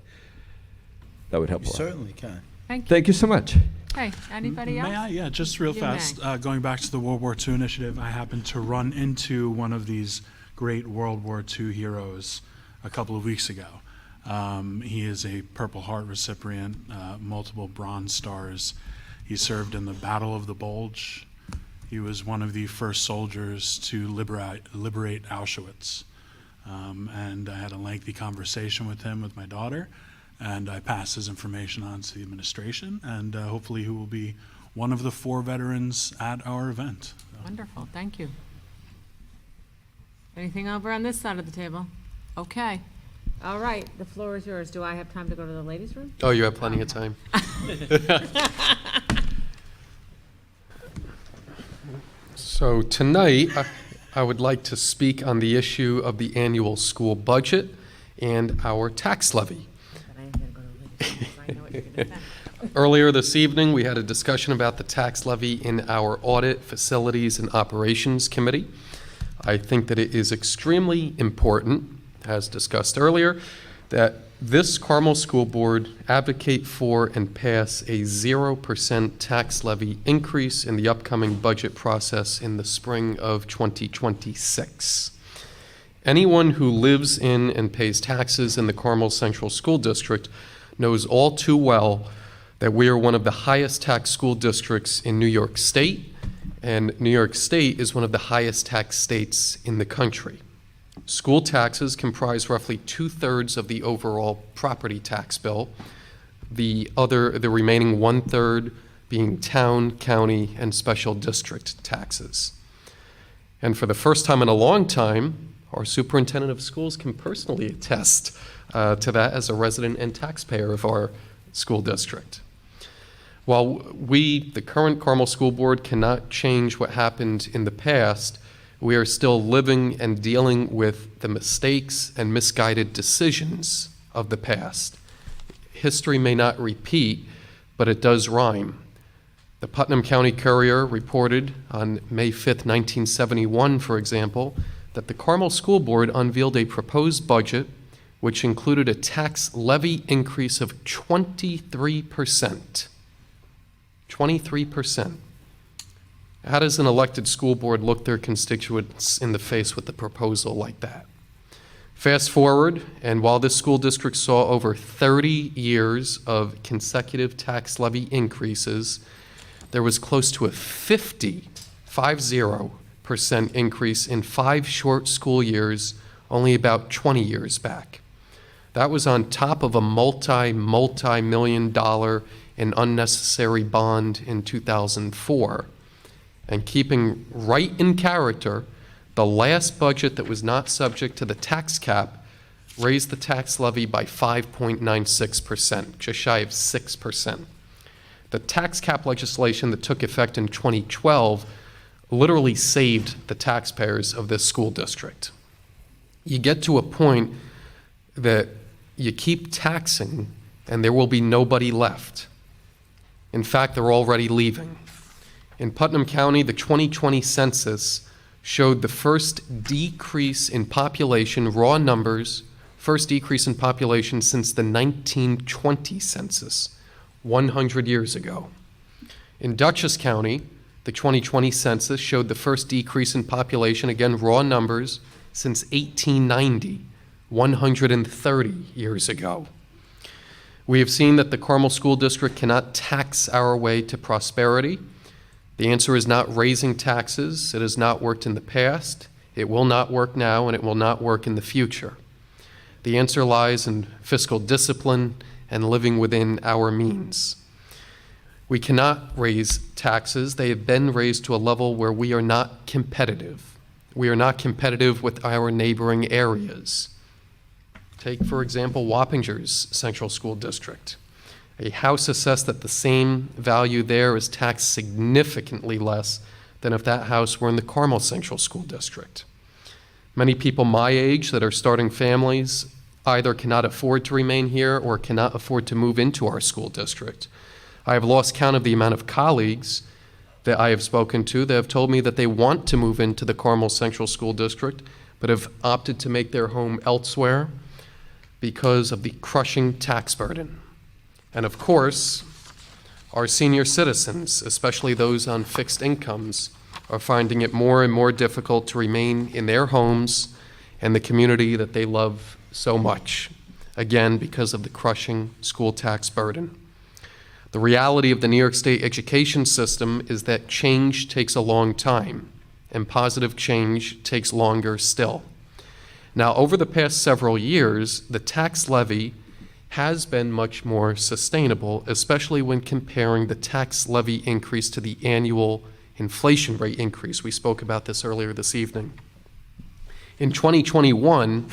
that would help a lot. Certainly can. Thank you so much. Okay, anybody else? May I? Yeah, just real You fast. may. Going back to the World War II initiative, I happened to run into one of these great World War II heroes a couple of weeks ago. He is a Purple Heart recipient, multiple Bronze Stars. He served in the Battle of the Bulge. He was one of the first soldiers to liberate Auschwitz. And I had a lengthy conversation with him, with my daughter. and I pass his information on to the administration, and hopefully he will be one of the 4 veterans at our event. Wonderful, thank you. Anything over on this side of the table? Okay. All right, the floor is yours. Do I have time to go to the ladies' room? Oh, you have plenty of time. So tonight, I would like to speak on the issue of the annual school budget and our tax levy. But I am gonna go to the ladies' room, 'cause I know what you're gonna say. Earlier this evening, we had a discussion about the tax levy in our Audit, Facilities, and Operations Committee. I think that it is extremely important, as discussed earlier, that this Carmel School Board advocate for and pass a 0% tax levy increase in the upcoming budget process in the spring of 2026. Anyone who lives in and pays taxes in the Carmel Central School District knows all too well that we are one of the highest tax school districts in New York State, and New York State is one of the highest tax states in the country. School taxes comprise roughly 2/3 of the overall property tax bill, the remaining 1/3 being town, county, and special district taxes. And for the first time in a long time, our superintendent of schools can personally attest to that as a resident and taxpayer of our school district. While we, the current Carmel School Board, cannot change what happened in the past, we are still living and dealing with the mistakes and misguided decisions of the past. History may not repeat, but it does rhyme. The Putnam County Courier reported on May 5th, 1971, for example, that the Carmel School Board unveiled a proposed budget which included a tax levy increase of 23%. 23%. How does an elected school board look their constituents in the face with a proposal like that? Fast forward, and while this school district saw over 30 years of consecutive tax levy increases, there was close to a 50% increase in 5 short school years, only about 20 years back. That was on top of a multi-million dollar in unnecessary bond in 2004. And keeping right in character, the last budget that was not subject to the tax cap raised the tax levy by 5.96%, just shy of 6%. The tax cap legislation that took effect in 2012 literally saved the taxpayers of this school district. You get to a point that you keep taxing and there will be nobody left. In fact, they're already leaving. In Putnam County, the 2020 census showed the first decrease in population, raw numbers, first decrease in population since the 1920 census, 100 years ago. In Dutchess County, the 2020 census showed the first decrease in population, again, raw numbers, since 1890, 130 years ago. We have seen that the Carmel School District cannot tax our way to prosperity. The answer is not raising taxes. It has not worked in the past. It will not work now, and it will not work in the future. The answer lies in fiscal discipline and living within our means. We cannot raise taxes. They have been raised to a level where we are not competitive. We are not competitive with our neighboring areas. Take, for example, Wappinger's Central School District. A house assessed at the same value there is taxed significantly less than if that house were in the Carmel Central School District. Many people my age that are starting families either cannot afford to remain here or cannot afford to move into our school district. I have lost count of the amount of colleagues that I have spoken to that have told me that they want to move into the Carmel Central School District, but have opted to make their home elsewhere because of the crushing tax burden. And of course, our senior citizens, especially those on fixed incomes, are finding it more and more difficult to remain in their homes and the community that they love so much, again, because of the crushing school tax burden. The reality of the New York State education system is that change takes a long time, and positive change takes longer still. Now, over the past several years, the tax levy has been much more sustainable, especially when comparing the tax levy increase to the annual inflation rate increase. We spoke about this earlier this evening. In 2021,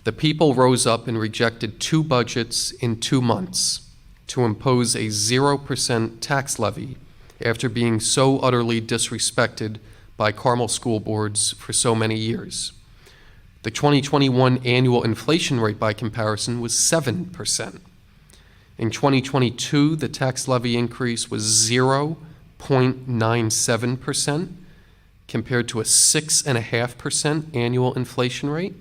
the people rose up and rejected 2 budgets in 2 months to impose a 0% tax levy after being so utterly disrespected by Carmel school boards for so many years. The 2021 annual inflation rate, by comparison, was 7%. In 2022, the tax levy increase was 0.97%, compared to a 6.5% annual inflation rate,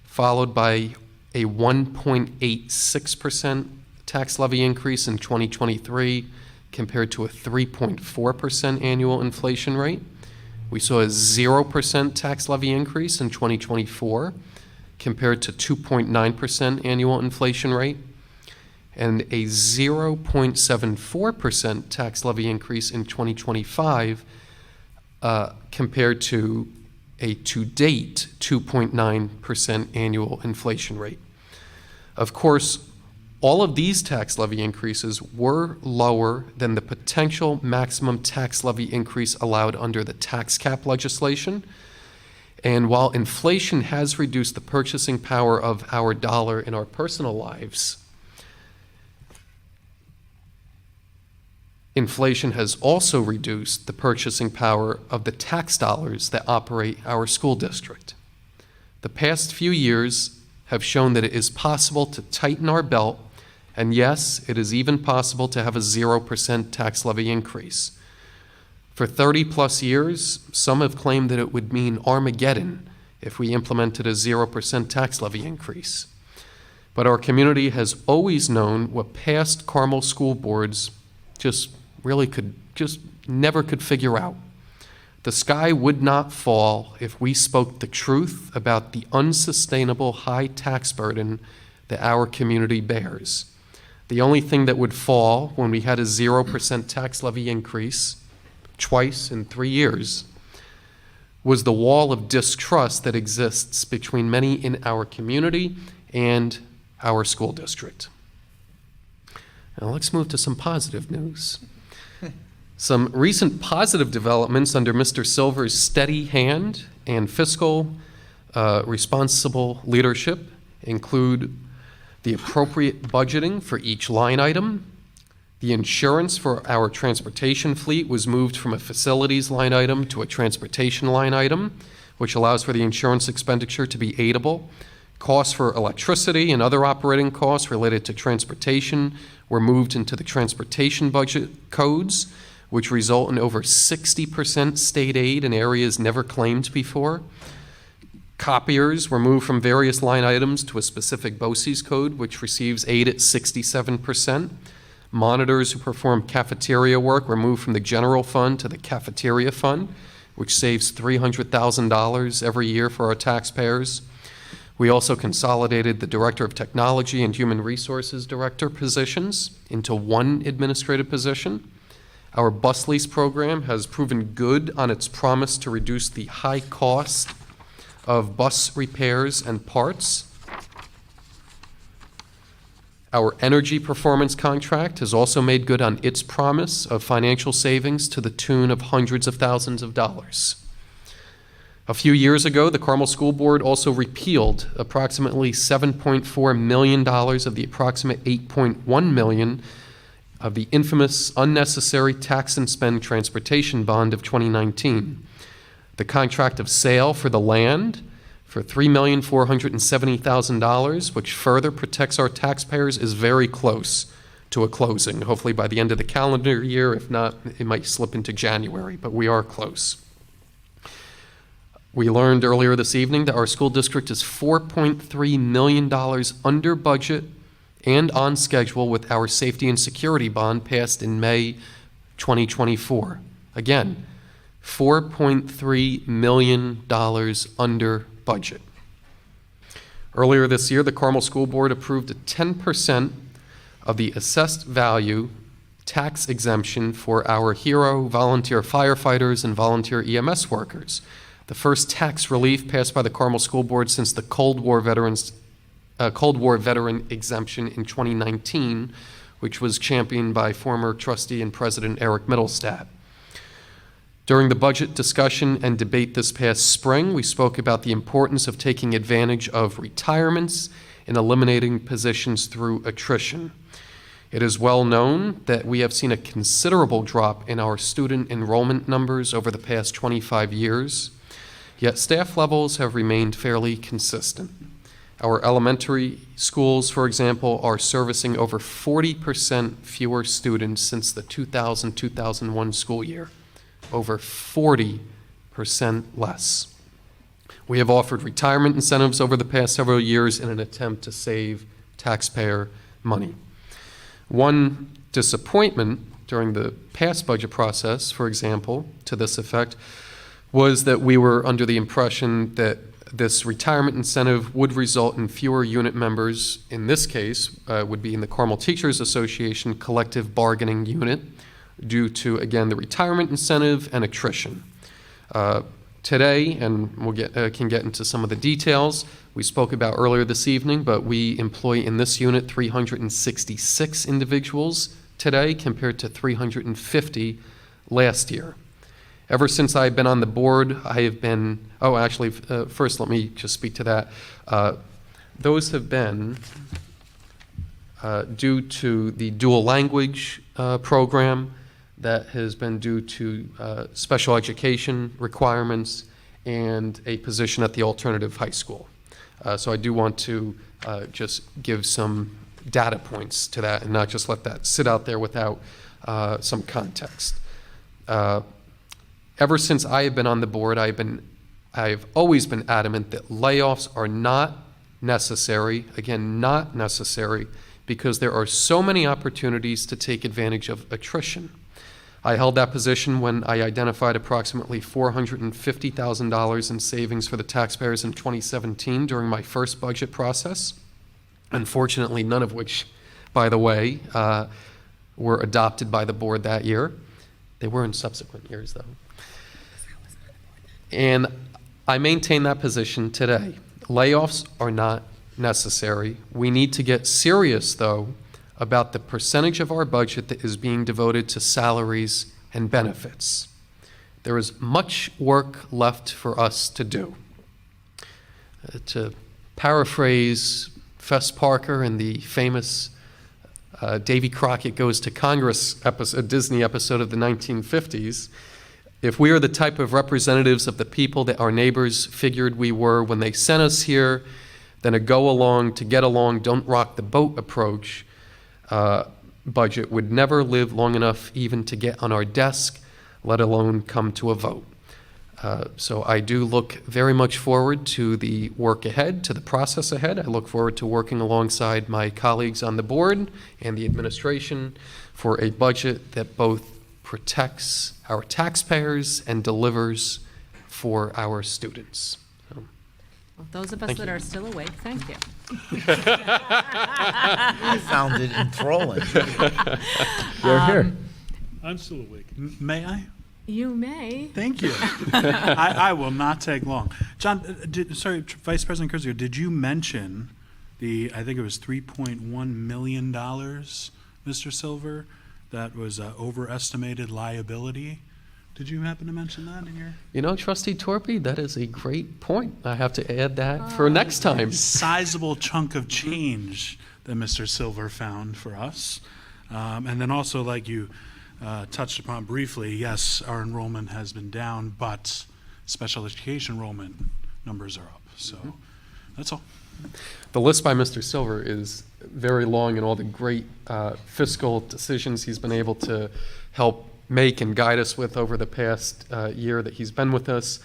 followed by a 1.86% tax levy increase in 2023, compared to a 3.4% annual inflation rate. We saw a 0% tax levy increase in 2024, compared to 2.9% annual inflation rate, and a 0.74% tax levy increase in 2025, compared to a to-date 2.9% annual inflation rate. Of course, all of these tax levy increases were lower than the potential maximum tax levy increase allowed under the tax cap legislation. And while inflation has reduced the purchasing power of our dollar in our personal lives, inflation has also reduced the purchasing power of the tax dollars that operate our school district. The past few years have shown that it is possible to tighten our belt, and yes, it is even possible to have a 0% tax levy increase. For 30-plus years, some have claimed that it would mean Armageddon if we implemented a 0% tax levy increase. But our community has always known what past Carmel school boards never could figure out. The sky would not fall if we spoke the truth about the unsustainable high tax burden that our community bears. The only thing that would fall when we had a 0% tax levy increase twice in 3 years was the wall of distrust that exists between many in our community and our school district. Now let's move to some positive news. Some recent positive developments under Mr. Silver's steady hand and fiscal responsible leadership include the appropriate budgeting for each line item. The insurance for our transportation fleet was moved from a facilities line item to a transportation line item, which allows for the insurance expenditure to be aidable. Costs for electricity and other operating costs related to transportation were moved into the transportation budget codes, which result in over 60% state aid in areas never claimed before. Copiers were moved from various line items to a specific BOCES code, which receives aid at 67%. Monitors who perform cafeteria work were moved from the general fund to the cafeteria fund, which saves $300,000 every year for our taxpayers. We also consolidated the Director of Technology and Human Resources Director positions into one administrative position. Our bus lease program has proven good on its promise to reduce the high cost of bus repairs and parts. Our energy performance contract has also made good on its promise of financial savings to the tune of hundreds of thousands of dollars. A few years ago, the Carmel School Board also repealed approximately $7.4 million of the approximate $8.1 million of the infamous unnecessary tax and spend transportation bond of 2019. The contract of sale for the land for $3,470,000, which further protects our taxpayers, is very close to a closing, hopefully by the end of the calendar year. If not, it might slip into January, but we are close. We learned earlier this evening that our school district is $4.3 million under budget and on schedule with our safety and security bond passed in May 2024. Again, $4.3 million under budget. Earlier this year, the Carmel School Board approved a 10% of the assessed value tax exemption for our hero volunteer firefighters and volunteer EMS workers, the first tax relief passed by the Carmel School Board since the Cold War Veterans Cold War veteran exemption in 2019, which was championed by former trustee and president Eric Middlestat. During the budget discussion and debate this past spring, we spoke about the importance of taking advantage of retirements and eliminating positions through attrition. It is well known that we have seen a considerable drop in our student enrollment numbers over the past 25 years, yet staff levels have remained fairly consistent. Our elementary schools, for example, are servicing over 40% fewer students since the 2000-2001 school year. Over 40% less. We have offered retirement incentives over the past several years in an attempt to save taxpayer money. One disappointment during the past budget process, for example, to this effect, was that we were under the impression that this retirement incentive would result in fewer unit members. In this case, would be in the Carmel Teachers Association collective bargaining unit, due to, again, the retirement incentive and attrition. Today, and we'll can get into some of the details, we spoke about earlier this evening, but we employ in this unit 366 individuals today compared to 350 last year. Ever since I've been on the board, I have been, first let me just speak to that. Those have been due to the dual language program, that has been due to special education requirements and a position at the alternative high school. So I do want to just give some data points to that and not just let that sit out there without some context. Ever since I have been on the board, I've always been adamant that layoffs are not necessary, again, not necessary, because there are so many opportunities to take advantage of attrition. I held that position when I identified approximately $450,000 in savings for the taxpayers in 2017 during my first budget process. Unfortunately, none of which, by the way, were adopted by the board that year. They were in subsequent years, though. And I maintain that position today. Layoffs are not necessary. We need to get serious, though, about the percentage of our budget that is being devoted to salaries and benefits. There is much work left for us to do. To paraphrase Fess Parker in the famous Davy Crockett Goes to Congress episode, a Disney episode of the 1950s, if we are the type of representatives of the people that our neighbors figured we were when they sent us here, then a go along to get along, don't rock the boat approach budget would never live long enough even to get on our desk, let alone come to a vote. So I do look very much forward to the work ahead, to the process ahead. I look forward to working alongside my colleagues on the board and the administration for a budget that both protects our taxpayers and delivers for our students. So, Well, those of us Thank that you. are still awake, thank you. I found it enthralling. You're here. I'm still awake. May I? You may. Thank you. I will not take long. John, Vice President Curzio, did you mention I think it was $3.1 million, Mr. Silver, that was overestimated liability? Did you happen to mention that in your? You know, Trustee Torpy, that is a great point. I have to add that for next time. Sizable chunk of change that Mr. Silver found for us. And then also, like you touched upon briefly, yes, our enrollment has been down, but special education enrollment numbers are up. So that's all. The list by Mr. Silver is very long, and all the great fiscal decisions he's been able to help make and guide us with over the past year that he's been with us.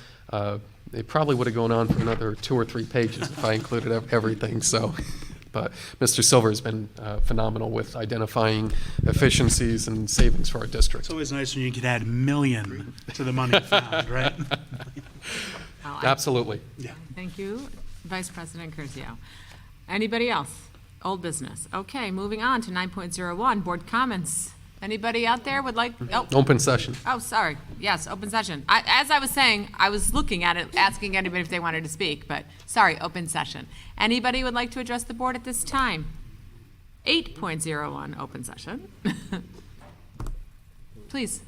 It probably would have gone on for another 2 or 3 pages if I included everything. So, but Mr. Silver has been phenomenal with identifying efficiencies and savings for our district. It's always nice when you can add million to the money found, right? Absolutely. Yeah. Thank you, Vice President Curzio. Anybody else? Old business. Okay, moving on to 9.01, board comments Anybody out there would like, oh, Open session. oh, sorry. Yes, open session. As I was saying, I was looking at it, asking anybody if they wanted to speak, but sorry, open session. Anybody would like to address the board at this time? 8.01, open session. Please.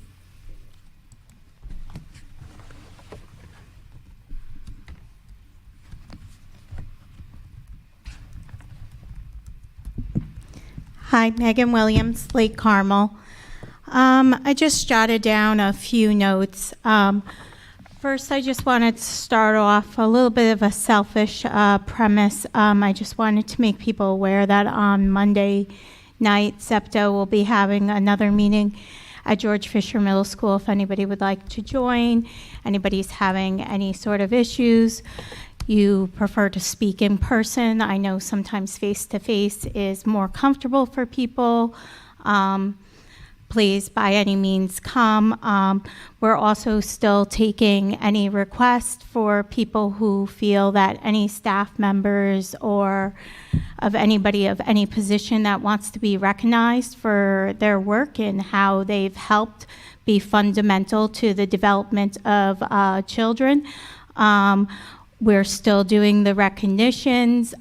Hi, Megan Williams, Lake Carmel. I just jotted down a few notes. First, I just wanted to start off a little bit of a selfish premise. I just wanted to make people aware that on Monday night, SEPTA will be having another meeting at George Fisher Middle School. If anybody would like to join, anybody's having any sort of issues, you prefer to speak in person. I know sometimes face-to-face is more comfortable for people. Please, by any means, come. We're also still taking any requests for people who feel that any staff members or of anybody of any position that wants to be recognized for their work and how they've helped be fundamental to the development of children. We're still doing the recognitions.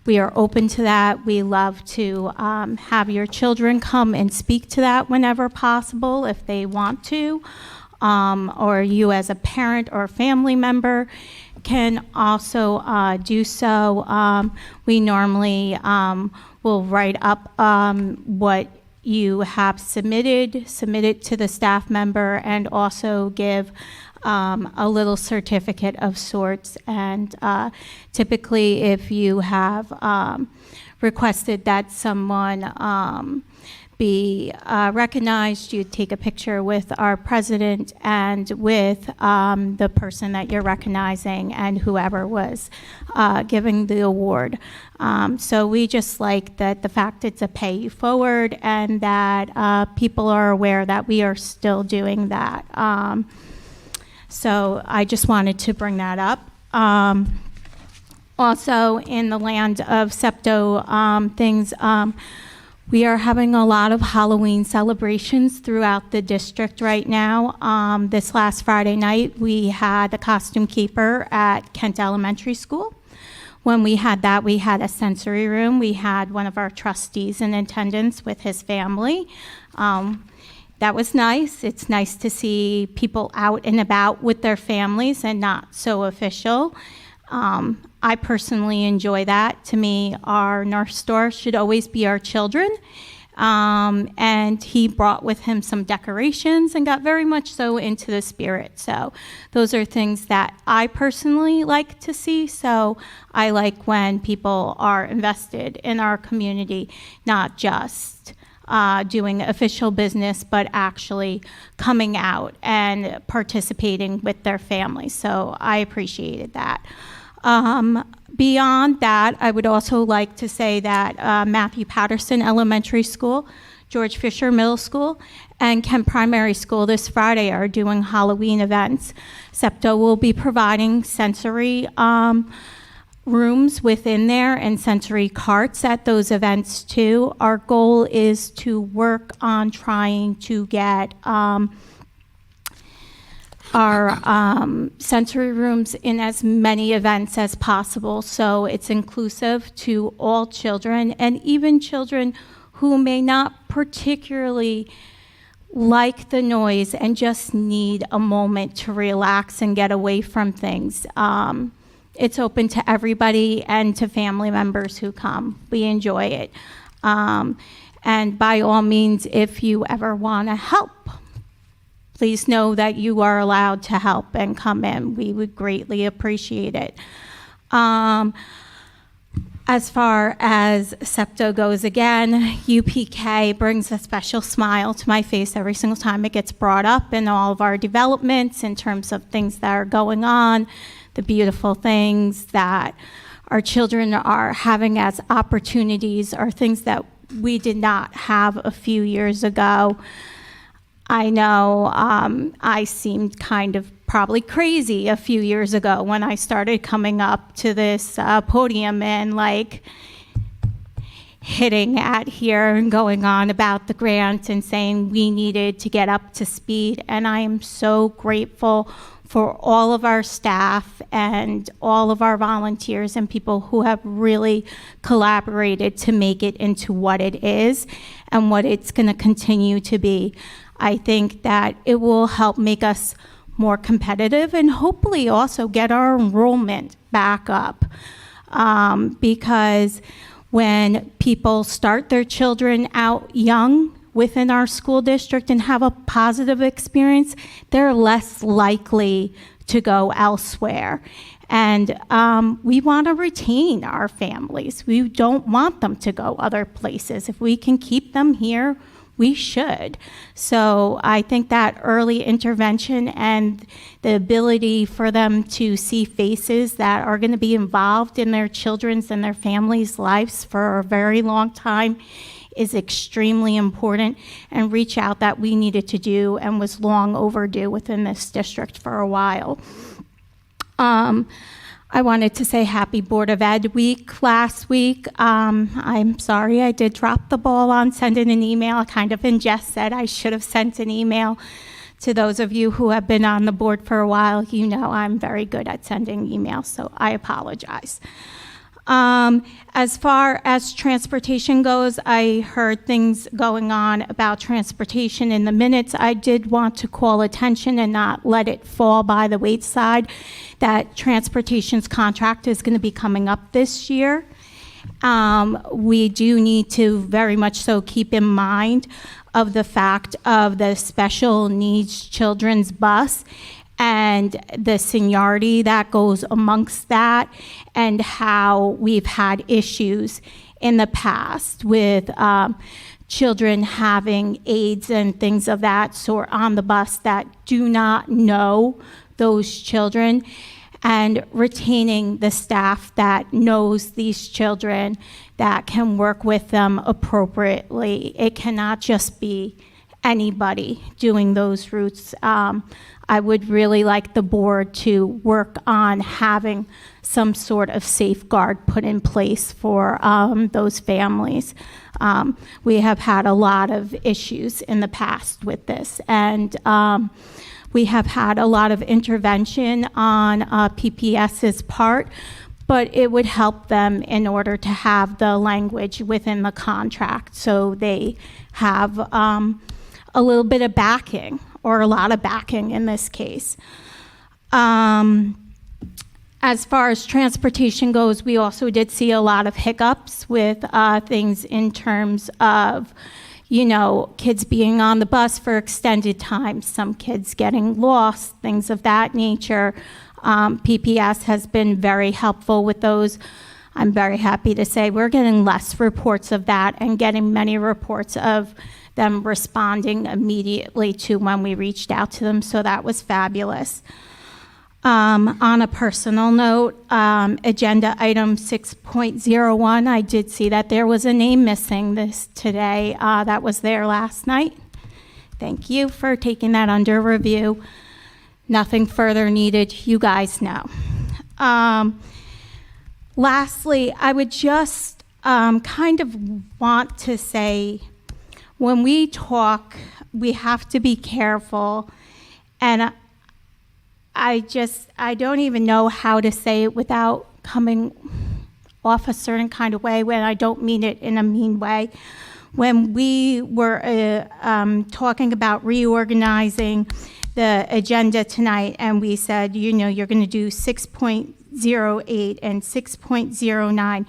We are open to that. We love to have your children come and speak to that whenever possible if they want to, or you as a parent or family member can also do so. We normally will write up what you have submitted to the staff member, and also give a little certificate of sorts. And typically, if you have requested that someone be recognized, you take a picture with our president and with the person that you're recognizing and whoever was giving the award. So we just like that the fact it's a pay you forward, and that people are aware that we are still doing that. So I just wanted to bring that up. Also, in the land of SEPTA things, we are having a lot of Halloween celebrations throughout the district right now. This last Friday night, we had a costume keeper at Kent Elementary School. When we had that, we had a sensory room. We had one of our trustees in attendance with his family. That was nice. It's nice to see people out and about with their families and not so official. I personally enjoy that. To me, our North Star should always be our children. And he brought with him some decorations and got very much so into the spirit. So those are things that I personally like to see. So I like when people are invested in our community, not just doing official business, but actually coming out and participating with their families. So I appreciated that. Beyond that, I would also like to say that Matthew Patterson Elementary School, George Fisher Middle School, and Kent Primary School this Friday are doing Halloween events. SEPTA will be providing sensory rooms within there and sensory carts at those events too. Our goal is to work on trying to get our sensory rooms in as many events as possible, so it's inclusive to all children, and even children who may not particularly like the noise and just need a moment to relax and get away from things. It's open to everybody and to family members who come. We enjoy it. And by all means, if you ever want to help, please know that you are allowed to help and come in. We would greatly appreciate it. As far as SEPTA goes, again, UPK brings a special smile to my face every single time it gets brought up in all of our developments in terms of things that are going on, the beautiful things that our children are having as opportunities, are things that we did not have a few years ago. I know I seemed kind of probably crazy a few years ago when I started coming up to this podium and like hitting at here and going on about the grant and saying we needed to get up to speed. And I am so grateful for all of our staff and all of our volunteers and people who have really collaborated to make it into what it is and what it's going to continue to be. I think that it will help make us more competitive and hopefully also get our enrollment back up. Because when people start their children out young within our school district and have a positive experience, they're less likely to go elsewhere. And we want to retain our families. We don't want them to go other places. If we can keep them here, we should. So I think that early intervention and the ability for them to see faces that are going to be involved in their children's and their families' lives for a very long time is extremely important, and reach out that we needed to do and was long overdue within this district for a while. I wanted to say happy Board of Ed week last week. I'm sorry I did drop the ball on sending an email. I kind of in jest said I should have sent an email. To those of you who have been on the board for a while, you know I'm very good at sending emails, so I apologize. As far as transportation goes, I heard things going on about transportation in the minutes. I did want to call attention and not let it fall by the wayside that transportation's contract is going to be coming up this year. We do need to very much so keep in mind of the fact of the special needs children's bus and the seniority that goes amongst that, and how we've had issues in the past with children having aids and things of that sort on the bus that do not know those children, and retaining the staff that knows these children that can work with them appropriately. It cannot just be anybody doing those routes. I would really like the board to work on having some sort of safeguard put in place for those families. We have had a lot of issues in the past with this, and we have had a lot of intervention on PPS's part, but it would help them in order to have the language within the contract so they have a little bit of backing, or a lot of backing in this case. As far as transportation goes, we also did see a lot of hiccups with things in terms of, you know, kids being on the bus for extended time, some kids getting lost, things of that nature. PPS has been very helpful with those. I'm very happy to say we're getting less reports of that and getting many reports of them responding immediately to when we reached out to them, so that was fabulous. On a personal note, agenda item 6.01, I did see that there was a name missing today. That was there last night. Thank you for taking that under review. Nothing further needed, you guys know. Lastly, I would just kind of want to say, when we talk, we have to be careful, and I don't even know how to say it without coming off a certain kind of way, when I don't mean it in a mean way. When we were talking about reorganizing the agenda tonight, and we said, you know, you're going to do 6.08 and 6.09,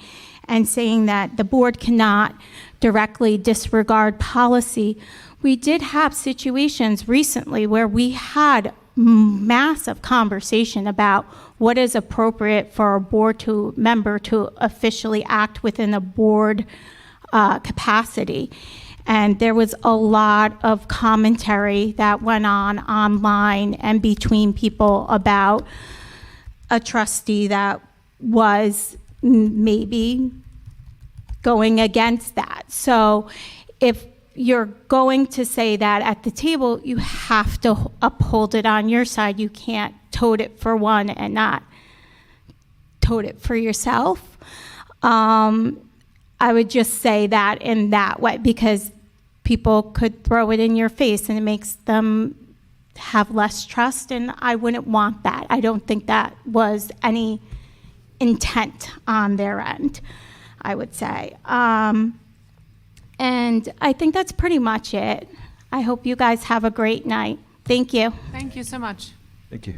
and saying that the board cannot directly disregard policy, we did have situations recently where we had massive conversation about what is appropriate for a board member to officially act within a board capacity. And there was a lot of commentary that went on online and between people about a trustee that was maybe going against that. So if you're going to say that at the table, you have to uphold it on your side. You can't tote it for one and not tote it for yourself. I would just say that in that way, because people could throw it in your face and it makes them have less trust, and I wouldn't want that. I don't think that was any intent on their end, I would say. And I think that's pretty much it. I hope you guys have a great night. Thank you. Thank you so much. Thank you.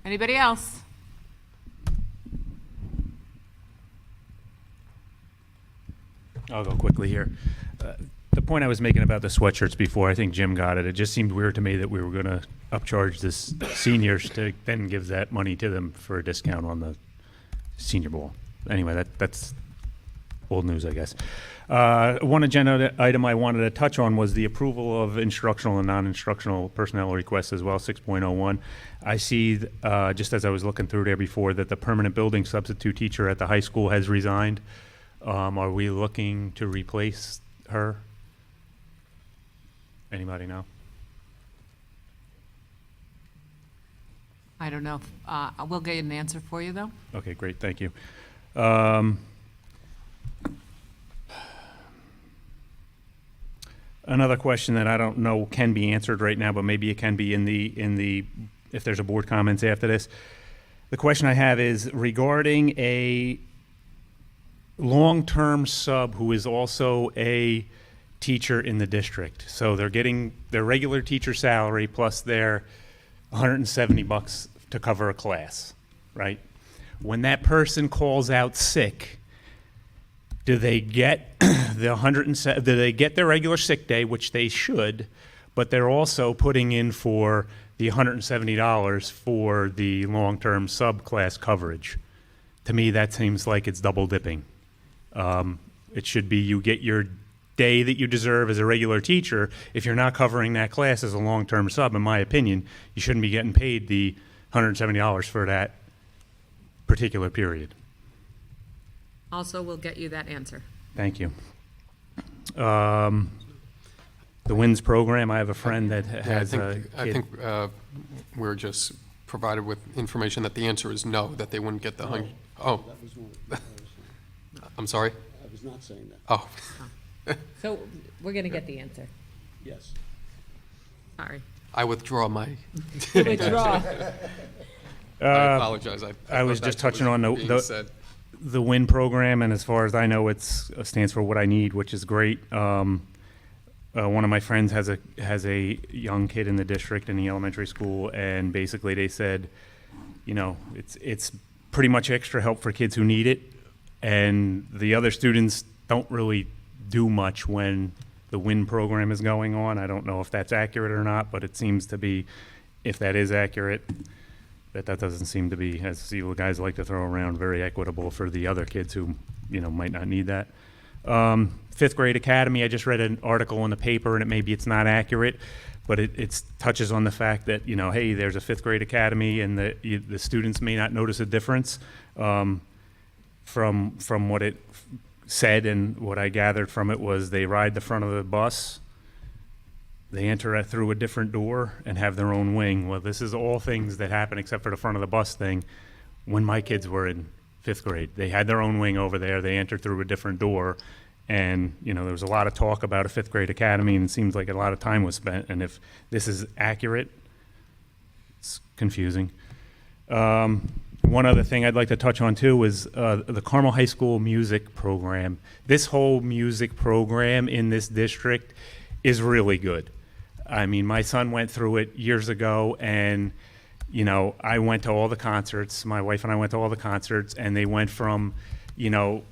Anybody else? I'll go quickly here. The point I was making about the sweatshirts before, I think Jim got it. It just seemed weird to me that we were going to upcharge this seniors to then give that money to them for a discount on the Senior Bowl. Anyway, that's old news, I guess. One agenda item I wanted to touch on was the approval of instructional and non-instructional personnel requests as well, 6.01. I see, just as I was looking through there before, that the permanent building substitute teacher at the high school has resigned. Are we looking to replace her? Anybody know? I don't know. We'll get an answer for you, though. Okay, great, thank you. Another question that I don't know can be answered right now, but maybe it can be in the if there's a board comments after this. The question I have is regarding a long-term sub who is also a teacher in the district. So they're getting their regular teacher salary plus their $170 to cover a class, right? When that person calls out sick, do they get do they get their regular sick day, which they should, but they're also putting in for the $170 for the long-term subclass coverage? To me, that seems like it's double dipping. It should be you get your day that you deserve as a regular teacher. If you're not covering that class as a long-term sub, in my opinion, you shouldn't be getting paid the $170 for that particular period. Also, we'll get you that answer. Thank you. The WINS program, I have a friend that has a kid. I think we're just provided with information that the answer is no, that they wouldn't get the $100. Oh, I'm sorry? I was not saying that. Oh. So we're going to get the answer. Yes. Sorry. I withdraw my. Withdraw. I apologize. I was just touching on the WIN program, and as far as I know, it stands for What I Need, which is great. One of my friends has a young kid in the district in the elementary school, and basically they said, you know, it's pretty much extra help for kids who need it, and the other students don't really do much when the WIN program is going on. I don't know if that's accurate or not, but it seems to be, if that is accurate, that doesn't seem to be, as you guys like to throw around, very equitable for the other kids who, you know, might not need that. Fifth grade academy, I just read an article in the paper, and maybe it's not accurate, but it touches on the fact that, you know, hey, there's a fifth grade academy, and the students may not notice a difference from what it said, and what I gathered from it was they ride the front of the bus, they enter through a different door and have their own wing. Well, this is all things that happen except for the front of the bus thing. When my kids were in fifth grade, they had their own wing over there. They entered through a different door. And, you know, there was a lot of talk about a fifth grade academy, and it seems like a lot of time was spent. And if this is accurate, it's confusing. One other thing I'd like to touch on too is the Carmel High School music program. This whole music program in this district is really good. I mean, my son went through it years ago, and, you know, I went to all the concerts. My wife and I went to all the concerts, and they went from, you know,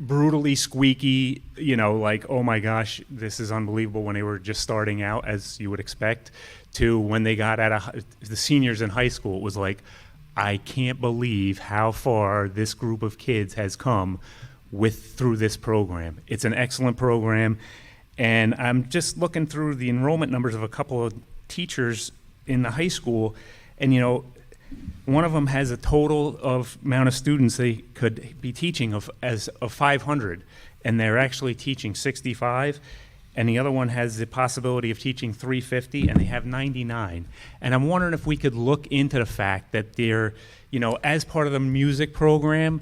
brutally squeaky, you know, like, oh my gosh, this is unbelievable, when they were just starting out, as you would expect, to when they got the seniors in high school, it was like, I can't believe how far this group of kids has come through this program. It's an excellent program. And I'm just looking through the enrollment numbers of a couple of teachers in the high school, and, you know, one of them has a total of amount of students they could be teaching of 500, and they're actually teaching 65, and the other one has the possibility of teaching 350, and they have 99. And I'm wondering if we could look into the fact that they're, you know, as part of the music program,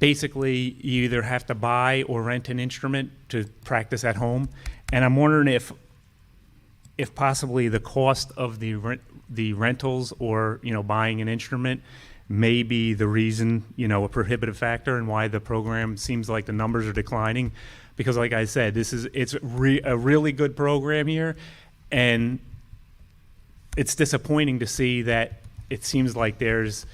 basically you either have to buy or rent an instrument to practice at home. And I'm wondering if possibly the cost of the rentals or, buying an instrument may be the reason, a prohibitive factor and why the program seems like the numbers are declining. Because like I said, it's a really good program here, and it's disappointing to see that it seems like there's,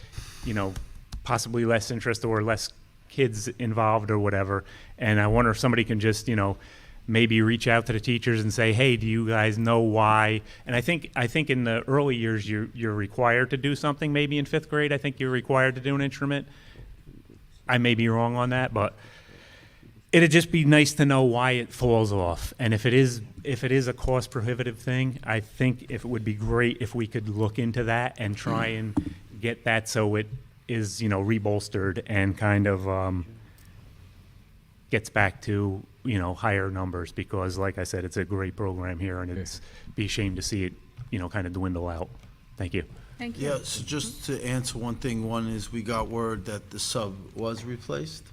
possibly less interest or less kids involved or whatever. And I wonder if somebody can just, maybe reach out to the teachers and say, hey, do you guys know why? And I think in the early years you're required to do something. Maybe in 5th grade, I think you're required to do an instrument. I may be wrong on that, but it'd just be nice to know why it falls off. And if it is a cost prohibitive thing, I think if it would be great if we could look into that and try and get that so it is, rebolstered and kind of gets back to, higher numbers, because like I said, it's a great program here, and it's be a shame to see it, kind of dwindle out. Thank you. Thank you. Yeah, so just to answer one thing, one is we got word that the sub was replaced,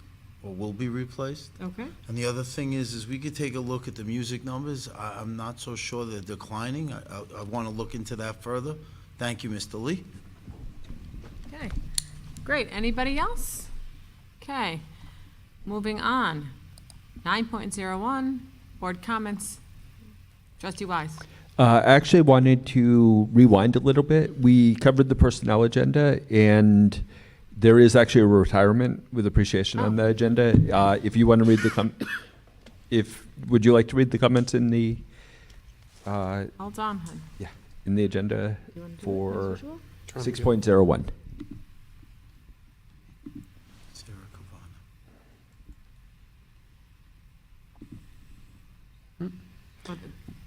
or will be replaced. Okay. And the other thing is we could take a look at the music numbers. I'm not so sure they're declining. I want to look into that further. Thank you, Mr. Lee. Okay, great. Anybody else? Okay, moving on. 9.01, board comments. Trustee Wise. I actually wanted to rewind a little bit. We covered the personnel agenda, and there is actually a retirement with appreciation on the agenda. If you want to read would you like to read the comments in the? Hold on, hon. Yeah, in the agenda You wanna do it for as usual? 6.01. Sarah Cavana.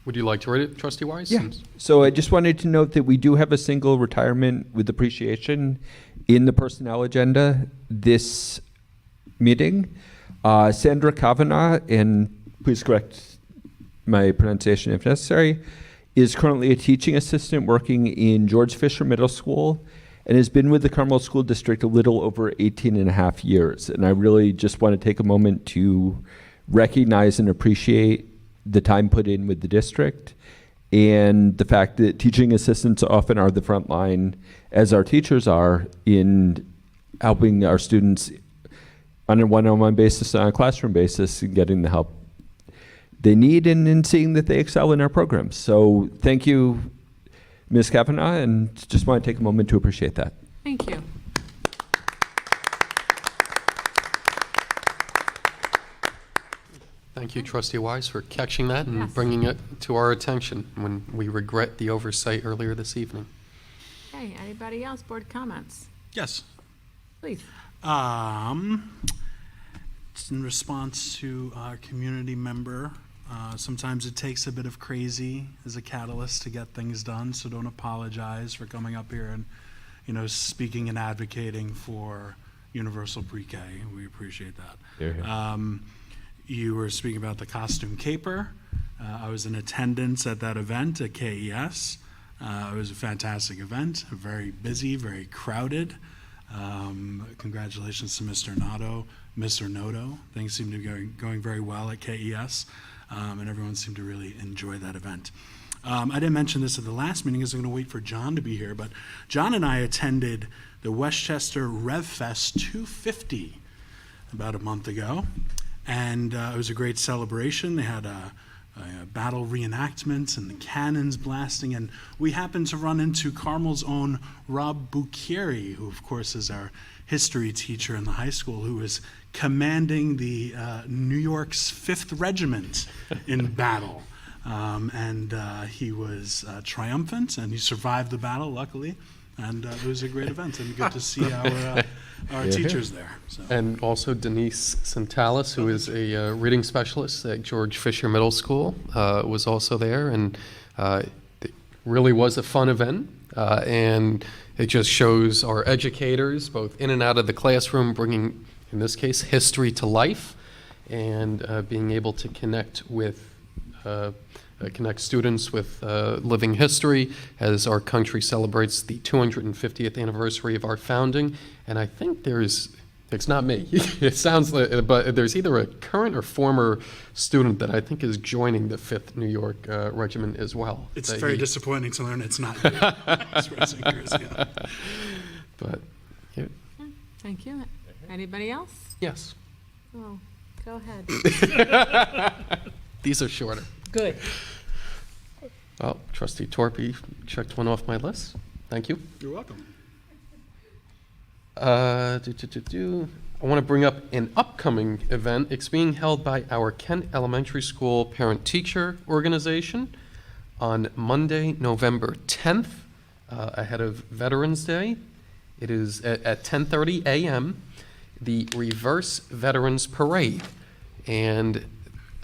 Would you like to read it, Trustee Wise? Yeah. So I just wanted to note that we do have a single retirement with appreciation in the personnel agenda this meeting. Sandra Kavanagh, and please correct my pronunciation if necessary, is currently a teaching assistant working in George Fisher Middle School and has been with the Carmel School District a little over 18 and a half years. And I really just want to take a moment to recognize and appreciate the time put in with the district, and the fact that teaching assistants often are the front line, as our teachers are, in helping our students on a one-on-one basis, on a classroom basis, and getting the help they need, and in seeing that they excel in our programs. So thank you, Ms. Kavanagh, and just want to take a moment to appreciate that. Thank you. Thank you, Trustee Wise, for catching that and Yes. bringing it to our attention when we regret the oversight earlier this evening. Okay, anybody else? Board comments? Yes. Please. It's in response to our community member. Sometimes it takes a bit of crazy as a catalyst to get things done, so don't apologize for coming up here and, speaking and advocating for universal pre-K. We appreciate that. You were speaking about the costume caper. I was in attendance at that event at KES. It was a fantastic event, very busy, very crowded. Congratulations to Mr. Noto. Things seem to be going very well at KES, and everyone seemed to really enjoy that event. I didn't mention this at the last meeting, because I'm going to wait for John to be here, but John and I attended the Westchester RevFest 250 about a month ago, and it was a great celebration. They had a battle reenactment and the cannons blasting, and we happened to run into Carmel's own Rob Bucchieri, who of course is our history teacher in the high school, who was commanding the New York's 5th Regiment in battle. And he was triumphant, and he survived the battle, luckily. And it was a great event, and good to see our teachers there. So. And also Denise Santalis, who is a reading specialist at George Fisher Middle School, was also there. And it really was a fun event. And it just shows our educators, both in and out of the classroom, bringing, in this case, history to life, and being able to connect students with living history as our country celebrates the 250th anniversary of our founding. And I think there's It's not me. It sounds like, but there's either a current or former student that I think is joining the 5th New York Regiment as well. It's That very he- disappointing to learn it's not you. Expressing yours, yeah. But, yeah, Thank you. Anybody else? yes, Oh, go ahead. these are shorter. Good. Well, Trustee Torpy checked one off my list. Thank you. You're welcome. I want to bring up an upcoming event. It's being held by our Kent Elementary School Parent-Teacher Organization on Monday, November 10th, ahead of Veterans Day. It is at 10:30 a.m., the Reverse Veterans Parade. And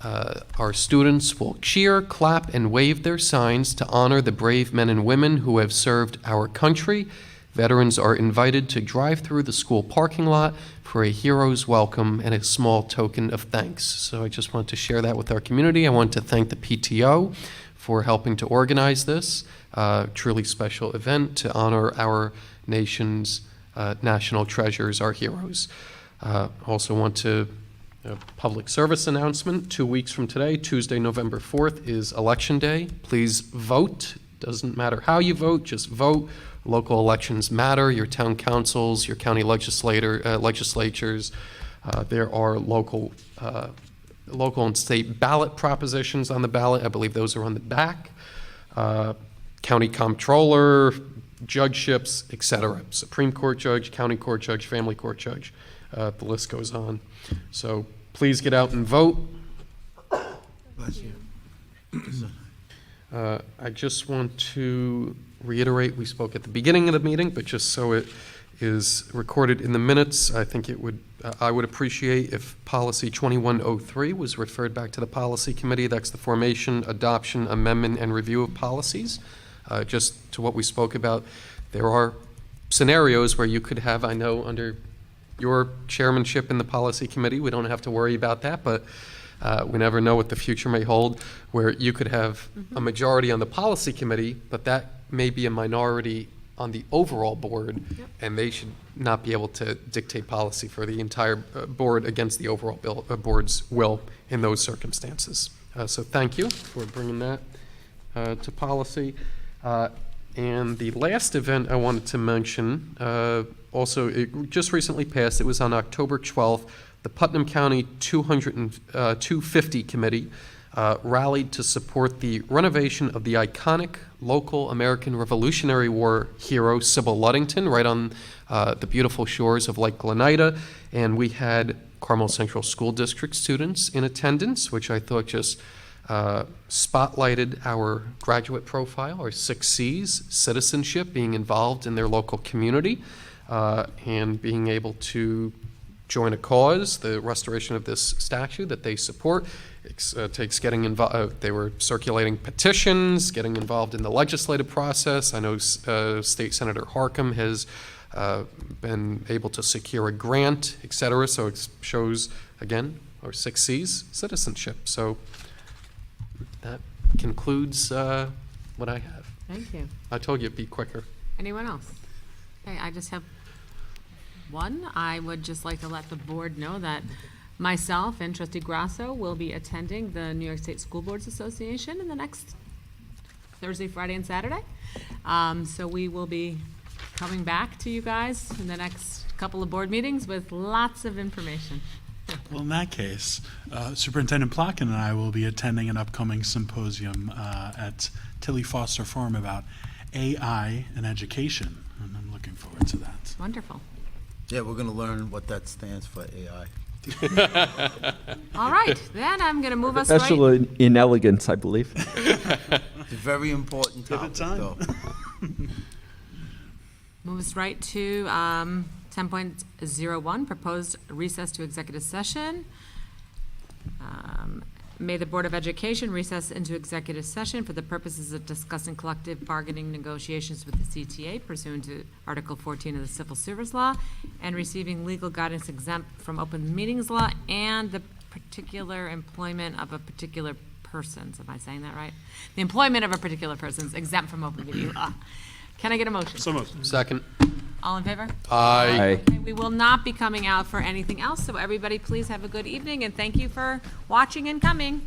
our students will cheer, clap, and wave their signs to honor the brave men and women who have served our country. Veterans are invited to drive through the school parking lot for a hero's welcome and a small token of thanks. So I just want to share that with our community. I want to thank the PTO for helping to organize this truly special event to honor our nation's national treasures, our heroes. Also want to public service announcement. 2 weeks from today, Tuesday, November 4th, is Election Day. Please vote. Doesn't matter how you vote, just vote. Local elections matter. Your town councils, your county legislatures. There are local and state ballot propositions on the ballot. I believe those are on the back. County comptroller, judgeships, etc. Supreme Court judge, county court judge, family court judge. The list goes on. So please get out and vote. Bless you. I just want to reiterate, we spoke at the beginning of the meeting, but just so it is recorded in the minutes, I think I would appreciate if policy 2103 was referred back to the policy committee. That's the formation, adoption, amendment, and review of policies. Just to what we spoke about, there are scenarios where you could have, I know under your chairmanship in the policy committee, we don't have to worry about that, but we never know what the future may hold, where you could have a majority on the policy committee, but that may be a minority on the overall board, and they should not be able to dictate policy for the entire board against the overall board's will in those circumstances. So thank you for bringing that to policy. And the last event I wanted to mention, also it just recently passed, it was on October 12th, the Putnam County 250 Committee rallied to support the renovation of the iconic local American Revolutionary War hero, Sybil Ludington, right on the beautiful shores of Lake Glenida. And we had Carmel Central School District students in attendance, which I thought just spotlighted our graduate profile, our 6 C's, citizenship, being involved in their local community, and being able to join a cause, the restoration of this statue that they support. It takes getting involved. They were circulating petitions, getting involved in the legislative process. I know State Senator Harcum has been able to secure a grant, et cetera. So it shows, again, our 6 C's, citizenship. So that concludes what I have. Thank you. I told you it'd be quicker. Anyone else? Okay, I just have one. I would just like to let the board know that myself and Trustee Grasso will be attending the New York State School Boards Association in the next Thursday, Friday, and Saturday. So we will be coming back to you guys in the next couple of board meetings with lots of information. Well, in that case, Superintendent Plotkin and I will be attending an upcoming symposium at Tilly Foster Farm about AI and education, and I'm looking forward to that. Wonderful. Yeah, we're going to learn what that stands for, AI. All right, then I'm going to move us Special right. in elegance, I believe. It's a very important Give it topic, time. though. Move us right to 10.01, proposed recess to executive session. May the Board of Education recess into executive session for the purposes of discussing collective bargaining negotiations with the CTA pursuant to Article 14 of the Civil Service Law and receiving legal guidance exempt from open meetings law and the particular employment of a particular person. Am I saying that right? The employment of a particular person is exempt from open meeting law. Can I get a motion? So moved. Second. All in favor? Aye. Okay, we will not be coming out for anything else, so everybody please have a good evening, and thank you for watching and coming.